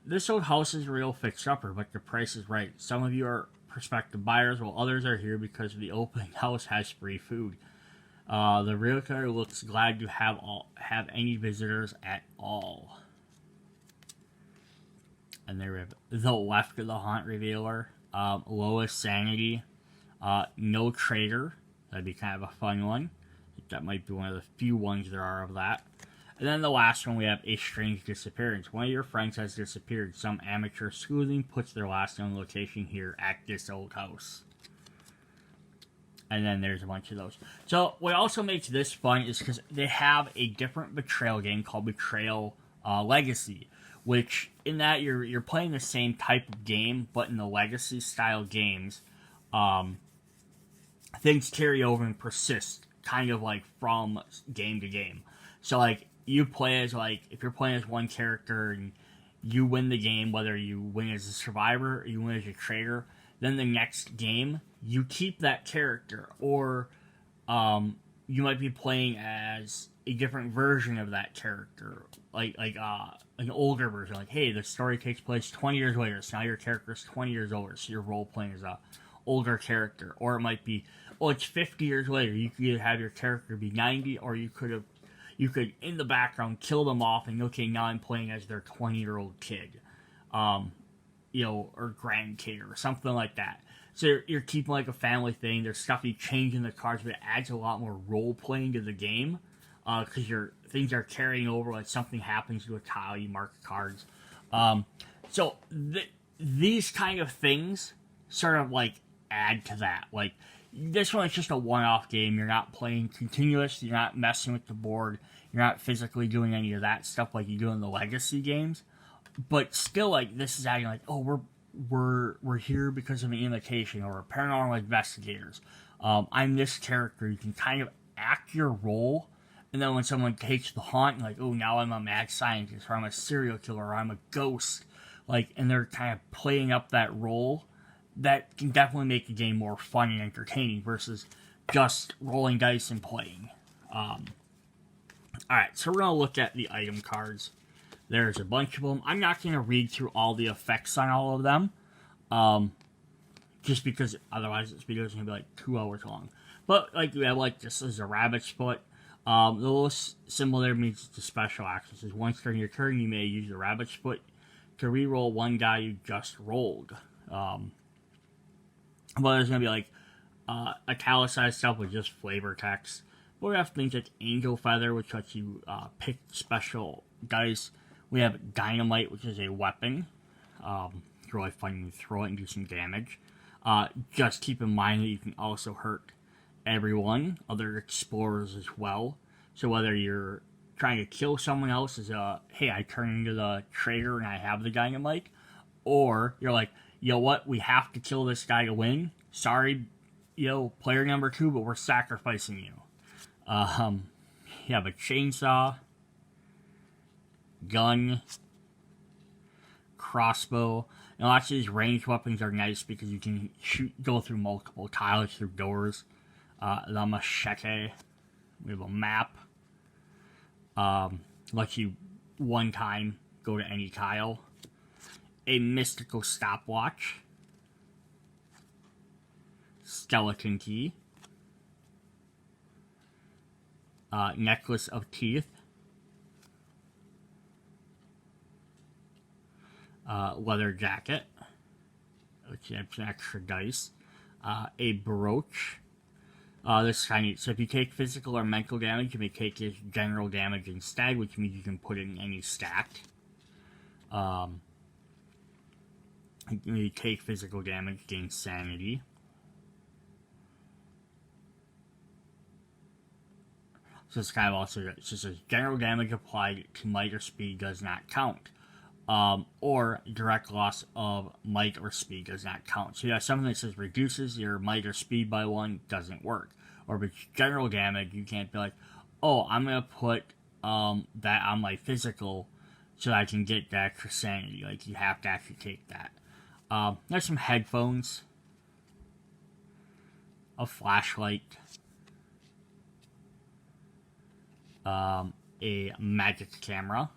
This old house is a real fixer-upper, but the price is right. Some of you are prospective buyers, while others are here because the opening house has free food. The realtor looks glad to have any visitors at all. And there we have the left of the haunt revealer. Lowest sanity. No traitor. That'd be kind of a fun one. I think that might be one of the few ones there are of that. And then the last one, we have a strange disappearance. One of your friends has disappeared. Some amateur sleuthing puts their last known location here at this old house. And then there's a bunch of those. So what also makes this fun is because they have a different Betrayal game called Betrayal Legacy, which in that you're playing the same type of game, but in the Legacy style games, things carry over and persist, kind of like from game to game. So like you play as if you're playing as one character and you win the game, whether you win as a survivor or you win as a traitor, then the next game you keep that character, or you might be playing as a different version of that character, like an older version. Like, hey, the story takes place 20 years later, so now your character is 20 years older, so you're role playing as a older character. Or it might be, it's 50 years later. You could either have your character be 90, or you could in the background kill them off, and okay, now I'm playing as their 20-year-old kid, or grandkid or something like that. So you're keeping like a family thing. There's stuff you change in the cards, but it adds a lot more role playing to the game because things are carrying over. Like something happens to a tile, you mark cards. So these kind of things sort of like add to that. Like this one is just a one-off game. You're not playing continuous. You're not messing with the board. You're not physically doing any of that stuff like you do in the Legacy games. But still, like this is adding like, oh, we're here because of an invitation, or paranormal investigators. I'm this character. You can kind of act your role, and then when someone takes the haunt, like, oh, now I'm a mad scientist, or I'm a serial killer, or I'm a ghost, like, and they're kind of playing up that role. That can definitely make the game more fun and entertaining versus just rolling dice and playing. Alright, so we're going to look at the item cards. There's a bunch of them. I'm not going to read through all the effects on all of them. Just because otherwise this video is going to be like 2 hours long. But like we have like this is a rabbit's foot. The little symbol there means it's a special action. It says once during your turn you may use the rabbit's foot to re-roll one die you just rolled. But there's going to be like italicized stuff with just flavor text. But we have things like Angel Feather, which lets you pick special dice. We have Dynamite, which is a weapon. It's really fun to throw it and do some damage. Just keep in mind that you can also hurt everyone, other explorers as well. So whether you're trying to kill someone else as hey, I turn into the traitor and I have the dynamite, or you're like, you know what, we have to kill this guy to win. Sorry, player number 2, but we're sacrificing you. You have a chainsaw, gun, crossbow. And lots of these ranged weapons are nice because you can go through multiple tiles, through doors. The machete. We have a map. Lets you one time go to any tile. A mystical stopwatch. Skeleton key. Necklace of teeth. Leather jacket, which has some extra dice. A brooch. This is kind of neat. So if you take physical or mental damage, you may take this general damage instead, which means you can put it in any stack. You take physical damage, gain sanity. So it's kind of also, it says general damage applied to might or speed does not count. Or direct loss of might or speed does not count. So yeah, something that says reduces your might or speed by 1 doesn't work. Or if it's general damage, you can't be like, oh, I'm going to put that on my physical so that I can get that extra sanity. Like, you have to actually take that. There's some headphones. A flashlight. A magic camera.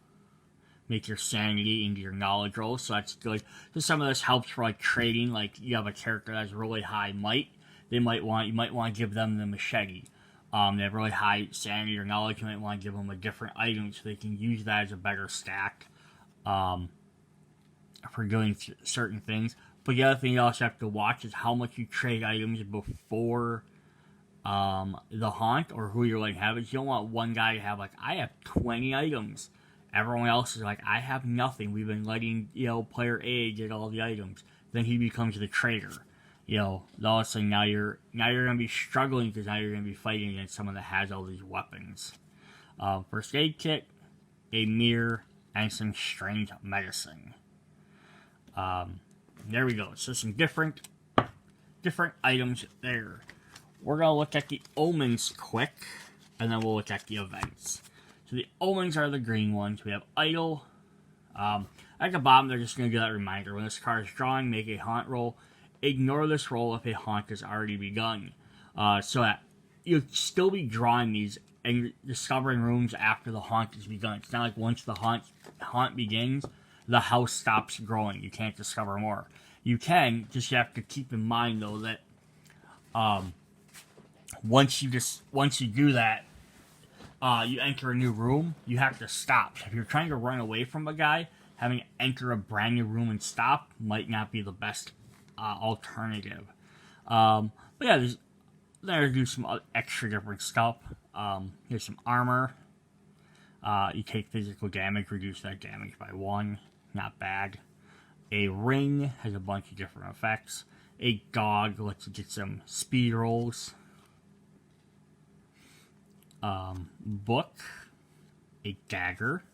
Make your sanity into your knowledge roll, so that's good. So some of this helps for like trading. Like, you have a character that has really high might, you might want to give them the machete. They have really high sanity or knowledge, you might want to give them a different item so they can use that as a better stack for doing certain things. But the other thing you also have to watch is how much you trade items before the haunt, or who you're like having. You don't want one guy to have like, I have 20 items. Everyone else is like, I have nothing. We've been letting, player A get all the items. Then he becomes the traitor. All of a sudden now you're going to be struggling because now you're going to be fighting against someone that has all these weapons. First aid kit, a mirror, and some strange medicine. There we go. So some different items there. We're going to look at the omens quick, and then we'll look at the events. So the omens are the green ones. We have idle. At the bottom, they're just going to give that reminder. When this card is drawn, make a haunt roll. Ignore this roll if a haunt has already begun. So that you'll still be drawing these and discovering rooms after the haunt has begun. It's not like once the haunt begins, the house stops growing. You can't discover more. You can, just you have to keep in mind, though, that once you do that, you enter a new room, you have to stop. So if you're trying to run away from a guy, having to enter a brand new room and stop might not be the best alternative. But yeah, there's do some extra different stuff. Here's some armor. You take physical damage, reduce that damage by 1. Not bad. A ring has a bunch of different effects. A dog lets you get some speed rolls. Book, a dagger,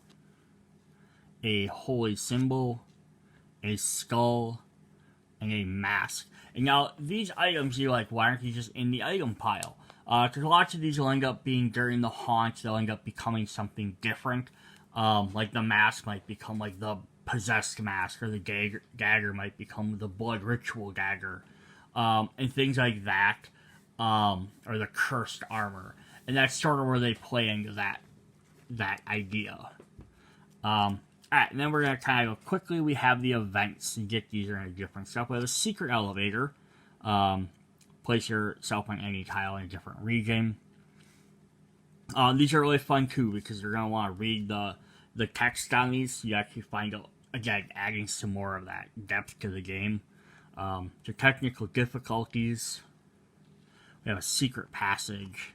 a holy symbol, a skull, and a mask. And now, these items, you're like, why aren't you just in the item pile? Because lots of these will end up being during the haunts, they'll end up becoming something different. Like the mask might become like the possessed mask, or the dagger might become the blood ritual dagger, and things like that, or the cursed armor. And that's sort of where they play into that idea. Alright, and then we're going to kind of go quickly. We have the events, and get these are in a different stuff. We have a secret elevator. Place yourself on any tile in a different region. These are really fun too, because you're going to want to read the text on these, so you actually find out, again, adding some more of that depth to the game. So technical difficulties. We have a secret passage.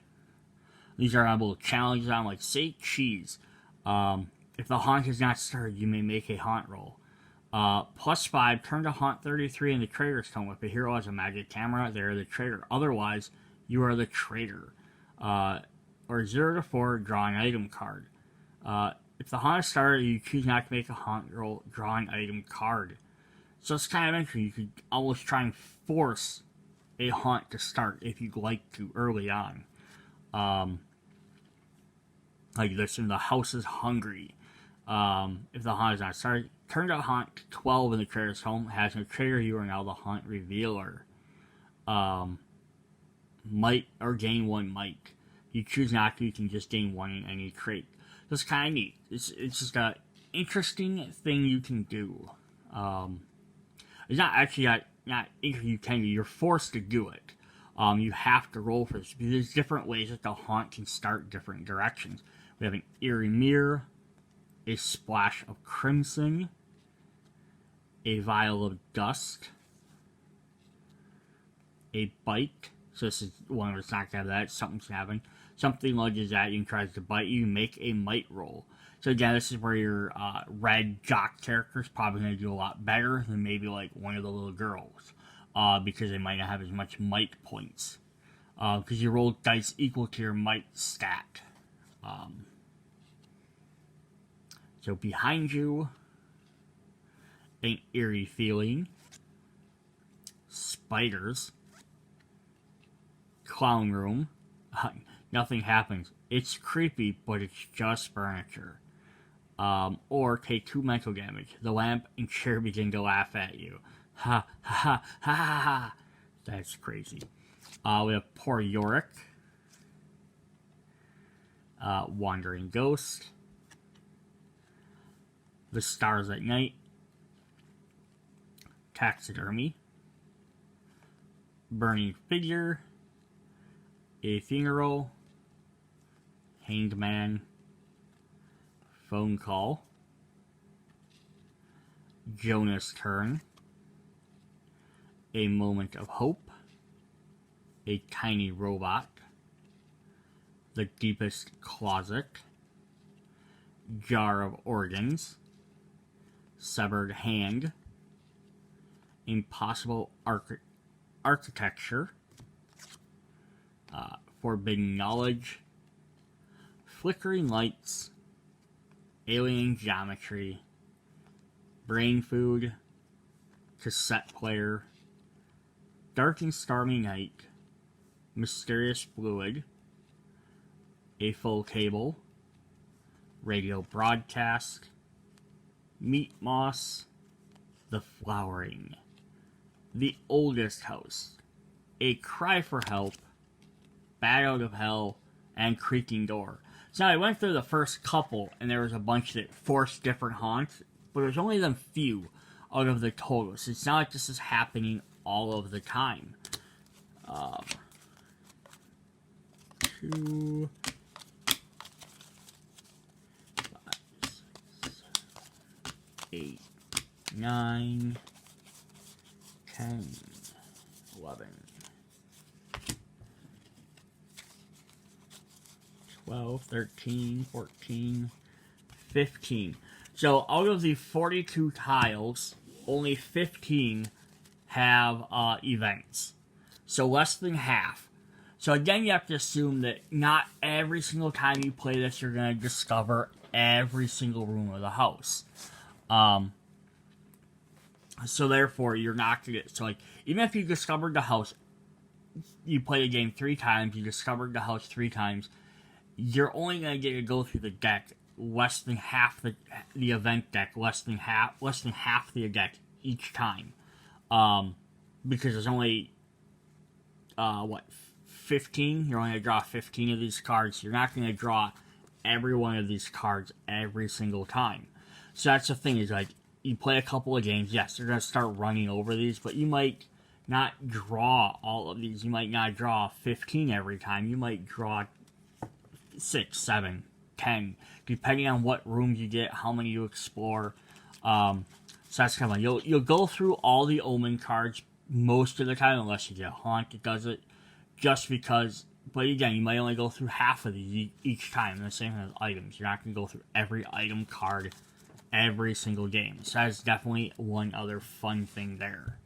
These are little challenges on, like, say cheese. If the haunt has not started, you may make a haunt roll. +5, turn to Haunt 33 in the Traitor's Tome. If the hero has a magic camera, they're the traitor. Otherwise, you are the traitor. Or 0 to 4, draw an item card. If the haunt is started, you choose not to make a haunt roll, draw an item card. So it's kind of interesting. You could almost try and force a haunt to start if you'd like to early on. Like this in The House is Hungry. If the haunt is not started, turn to Haunt 12 in the Traitor's Home. Has no traitor, you are now the Haunt Revealer. Might or gain 1 might. You choose not to, you can just gain 1 in any trait. That's kind of neat. It's just an interesting thing you can do. It's not actually not you can do. You're forced to do it. You have to roll for this because there's different ways that the haunt can start different directions. We have an eerie mirror, a splash of crimson, a vial of dust, a bite. So this is one where it's not gonna have that. Something's happening. Something lunges at you and tries to bite you. Make a might roll. So again, this is where your red jock character is probably going to do a lot better than maybe like one of the little girls. Because they might not have as much might points. Because you roll dice equal to your might stat. So behind you, an eerie feeling. Spiders. Clown room. Nothing happens. It's creepy, but it's just furniture. Or take 2 mental damage. The lamp and chair begin to laugh at you. Ha ha ha ha ha ha. That's crazy. We have Poor Yorick. Wandering Ghost. The Stars at Night. Taxidermy. Burning Figure. A Funeral. Hanged Man. Phone Call. Jonah's Turn. A Moment of Hope. A Tiny Robot. The Deepest Closet. Jar of Organs. Severed Hand. Impossible Architecture. Forbidden Knowledge. Flickering Lights. Alien Geometry. Brain Food. Cassette Player. Dark and Stormy Night. Mysterious Fluid. A Full Cable. Radio Broadcast. Meat Moss. The Flowering. The Oldest House. A Cry for Help. Bat Out of Hell. And Creaking Door. So I went through the first couple, and there was a bunch that forced different haunts, but there's only them few out of the total. So it's not like this is happening all of the time. 2, 5, 6, 8, 9, 10, 11. 12, 13, 14, 15. So out of the 42 tiles, only 15 have events. So less than half. So again, you have to assume that not every single time you play this, you're going to discover every single room of the house. So therefore, you're not going to... So like, even if you discovered the house, you play the game 3 times, you discovered the house 3 times, you're only going to get to go through the deck less than half the event deck, less than half the deck each time. Because there's only 15? You're only going to draw 15 of these cards. You're not going to draw every one of these cards every single time. So that's the thing, is like, you play a couple of games, yes, you're going to start running over these, but you might not draw all of these. You might not draw 15 every time. You might draw 6, 7, 10, depending on what rooms you get, how many you explore. So that's kind of fun. You'll go through all the Omen cards most of the time, unless you get a haunt that does it, just because. But again, you might only go through half of these each time. And the same as items, you're not going to go through every item card every single game. So that's definitely one other fun thing there.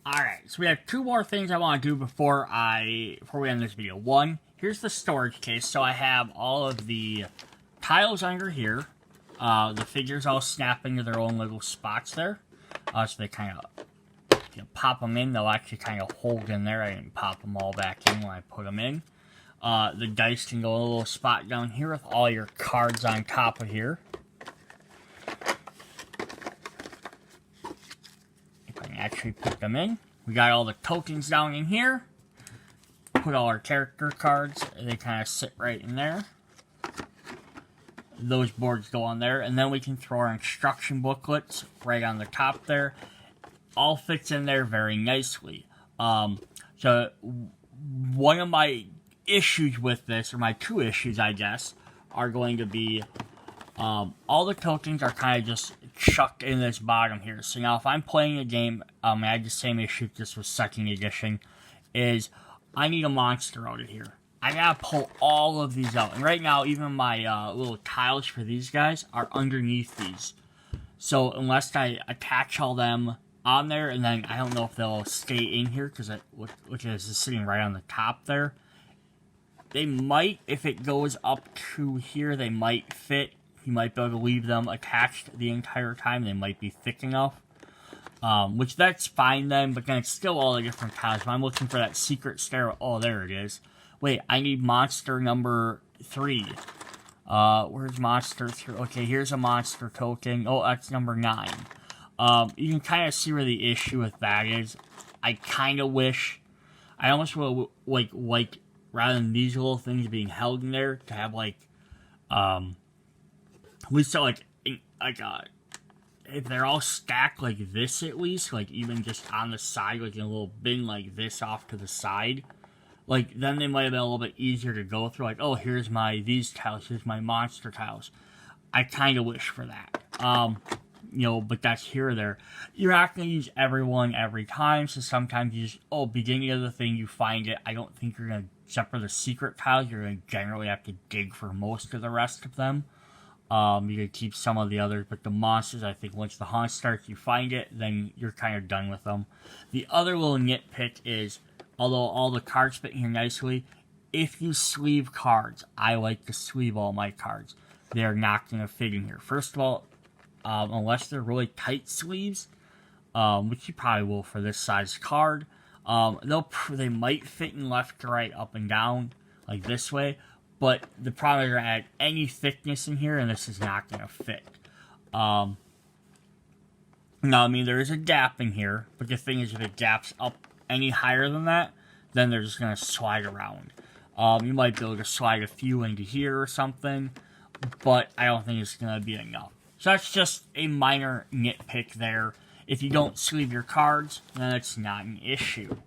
Alright, so we have two more things I want to do before we end this video. One, here's the storage case. So I have all of the tiles under here. The figures all snap into their own little spots there. So they kind of, pop them in. They'll actually kind of hold in there. I didn't pop them all back in when I put them in. The dice can go in a little spot down here with all your cards on top of here. If I can actually put them in. We got all the tokens down in here. Put all our character cards. They kind of sit right in there. Those boards go on there. And then we can throw our instruction booklets right on the top there. All fits in there very nicely. So one of my issues with this, or my two issues, I guess, are going to be all the tokens are kind of just chucked in this bottom here. So now if I'm playing a game, I had the same issue just with second edition, is I need a monster out of here. I gotta pull all of these out. And right now, even my little tiles for these guys are underneath these. So unless I attach all them on there, and then I don't know if they'll stay in here, because which is sitting right on the top there. They might, if it goes up to here, they might fit. You might be able to leave them attached the entire time. They might be thick enough. Which that's fine then, but then it's still all the different tiles. If I'm looking for that secret stairwell, oh, there it is. Wait, I need monster number 3. Where's monster 3? Okay, here's a monster token. Oh, that's number 9. You can kind of see where the issue with that is. I kind of wish, I almost would like rather than these little things being held in there, to have at least if they're all stacked like this at least, like even just on the side, like in a little bin like this off to the side, like then they might have been a little bit easier to go through. Like, oh, here's these tiles, here's my monster tiles. I kind of wish for that. But that's here or there. You're not going to use everyone every time, so sometimes you just, beginning of the thing, you find it. I don't think you're going to, except for the secret tiles, you're going to generally have to dig for most of the rest of them. You can keep some of the others, but the monsters, I think once the hunt starts, you find it, then you're kind of done with them. The other little nitpick is, although all the cards fit here nicely, if you sleeve cards, I like to sleeve all my cards. They're not going to fit in here. First of all, unless they're really tight sleeves, which you probably will for this size card, they might fit in left to right, up and down, like this way. But the problem is, you're going to add any thickness in here, and this is not going to fit. Now, I mean, there is a gap in here, but the thing is, if it gaps up any higher than that, then they're just going to slide around. You might be able to slide a few into here or something, but I don't think it's going to be enough. So that's just a minor nitpick there. If you don't sleeve your cards, then it's not an issue.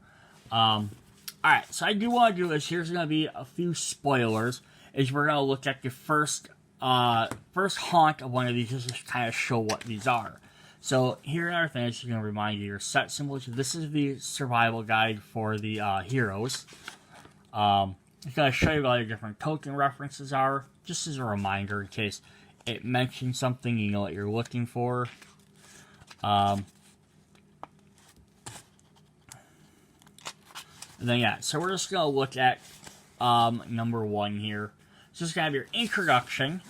Alright, so I do want to do is, here's going to be a few spoilers, is we're going to look at the first haunt of one of these, just to kind of show what these are. So, here in our thing, it's going to remind you your set symbols. This is the survival guide for the heroes. It's going to show you what the different token references are, just as a reminder in case it mentions something, you know what you're looking for. And then, yeah, so we're just going to look at number 1 here. So it's going to have your introduction.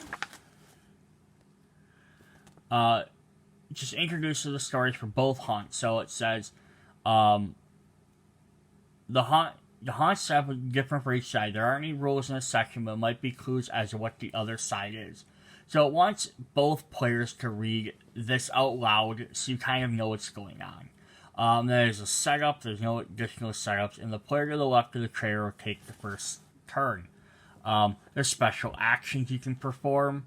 Just introduces the stories for both haunts. So it says, the haunts have different for each side. There aren't any rules in this section, but it might be clues as to what the other side is. So it wants both players to read this out loud so you kind of know what's going on. There's a setup, there's no additional setups, and the player to the left of the trailer will take the first turn. There's special actions you can perform.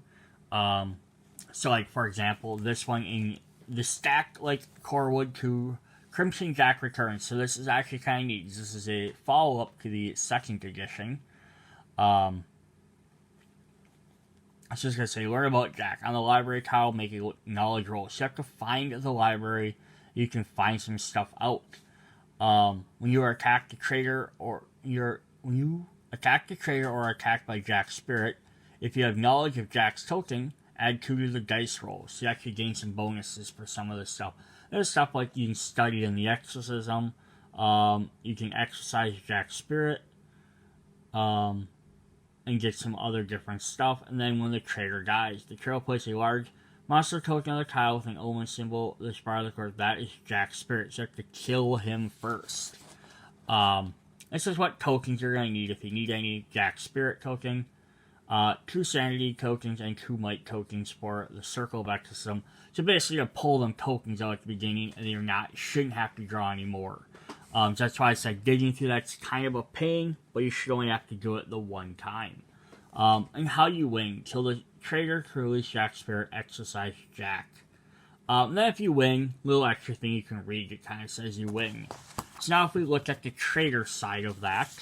So, like, for example, this one in the stack, like, Corewood to Crimson Jack Returns. So this is actually kind of neat. This is a follow-up to the second edition. I was just going to say, learn about Jack. On the library tile, make a knowledge roll. So you have to find the library. You can find some stuff out. When you are attacked the traitor or attacked by Jack's spirit, If you have knowledge of Jack's token, add 2 to the dice roll. So you actually gain some bonuses for some of this stuff. There's stuff like you can study in the exorcism. You can exercise Jack's spirit. And get some other different stuff. And then when the traitor dies, the traitor places a large monster token on the tile with an omen symbol. This part of the course, that is Jack's spirit. So you have to kill him first. This is what tokens you're going to need if you need any Jack's spirit token. 2 sanity tokens and 2 might tokens for the circle of exorcism. So basically, to pull them tokens out at the beginning, and you shouldn't have to draw any more. So that's why I said digging through that's kind of a pain, but you should only have to do it the one time. And how you win: kill the traitor to release Jack's spirit, exercise Jack. And then if you win, little extra thing you can read that kind of says you win. So now if we look at the traitor side of that.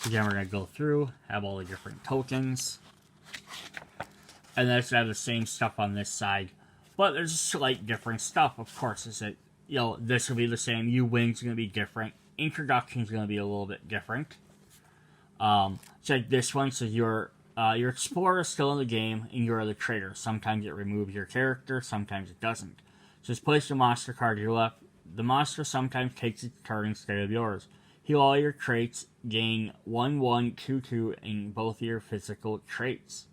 Again, we're going to go through, have all the different tokens. And then it's going to have the same stuff on this side. But there's a slight different stuff, of course. Is that, this will be the same. You win's going to be different. Introduction's going to be a little bit different. So like this one says your explorer is still in the game, and you're the traitor. Sometimes it removes your character, sometimes it doesn't. So just place the monster card to your left. The monster sometimes takes its turn instead of yours. Heal all your traits, gain 1/1, 2/2 in both your physical traits.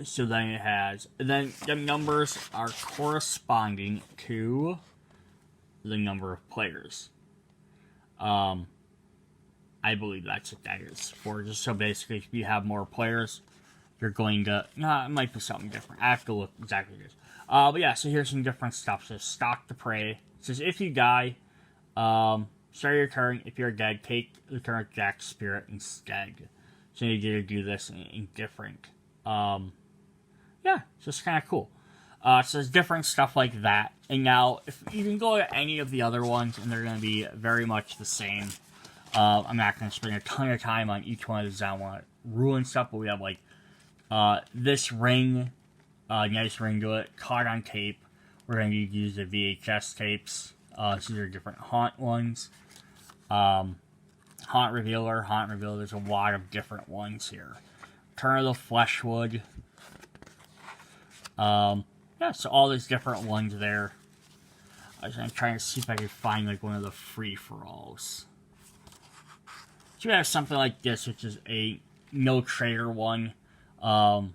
So then it has, then the numbers are corresponding to the number of players. I believe that's what that is for. Just so basically, if you have more players, you're going to, it might be something different. I have to look exactly what it is. But yeah, so here's some different stuff. So stock the prey. It says if you die, start your turn. If you're dead, take the turn of Jack's spirit instead. So you get to do this in different. Yeah, so it's kind of cool. So there's different stuff like that. And now, if you can go to any of the other ones, and they're going to be very much the same. I'm not going to spend a ton of time on each one of these. I don't want to ruin stuff, but we have like this ring, nice ring to it, caught on tape. We're going to use the VHS tapes. These are different haunt ones. Haunt revealer. There's a lot of different ones here. Turn of the Fleshwood. Yeah, so all these different ones there. I'm trying to see if I can find like one of the free-for-alls. So we have something like this, which is a no traitor one. So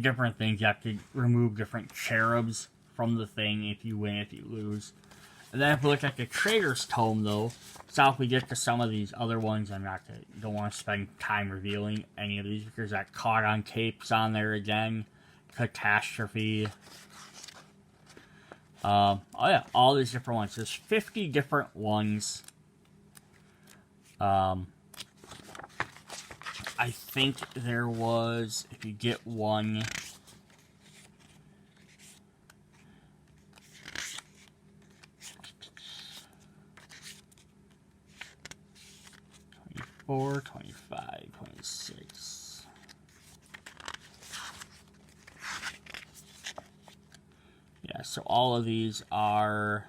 different things. You have to remove different cherubs from the thing if you win, if you lose. And then if we look at the traitor's tome, though, so if we get to some of these other ones, don't want to spend time revealing any of these because that caught on tapes on there again. Catastrophe. Oh yeah, all these different ones. There's 50 different ones. I think there was, if you get one, $24, $25, $26. Yeah, so all of these are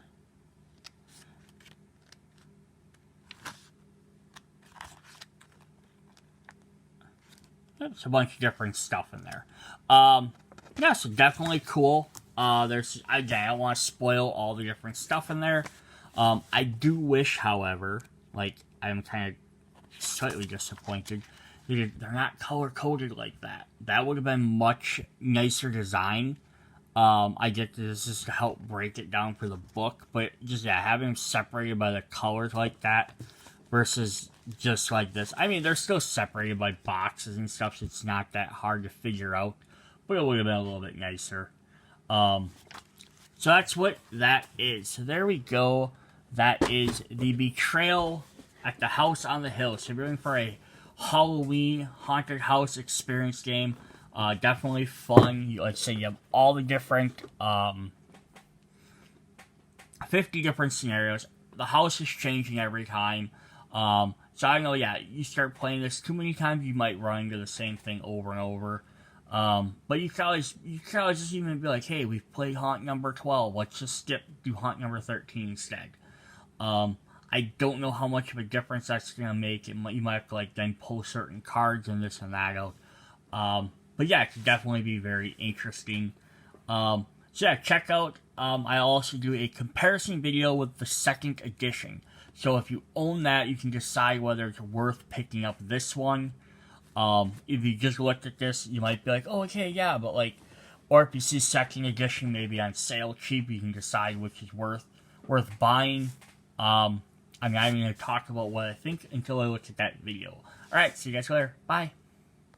there's a bunch of different stuff in there. Yeah, so definitely cool. There's, again, I don't want to spoil all the different stuff in there. I do wish, however, like, I'm kind of slightly disappointed they're not color-coded like that. That would have been much nicer design. I get this is to help break it down for the book, but just, yeah, having them separated by the colors like that versus just like this. I mean, they're still separated by boxes and stuff, so it's not that hard to figure out, but it would have been a little bit nicer. So that's what that is. So there we go. That is the Betrayal at the House on the Hill. So if you're looking for a Halloween haunted house experience game, definitely fun. Let's say you have all the different 50 different scenarios. The house is changing every time. So I know, yeah, you start playing this too many times, you might run into the same thing over and over. But you can always just even be like, hey, we've played haunt number 12. Let's just do haunt number 13 instead. I don't know how much of a difference that's going to make. You might have to like then pull certain cards and this and that out. But yeah, it could definitely be very interesting. So yeah, check out. I also do a comparison video with the second edition. So if you own that, you can decide whether it's worth picking up this one. If you just looked at this, you might be like, oh, okay, yeah, but like, or if you see second edition maybe on sale cheap, you can decide which is worth buying. I mean, I'm going to talk about what I think until I look at that video. Alright, see you guys later. Bye.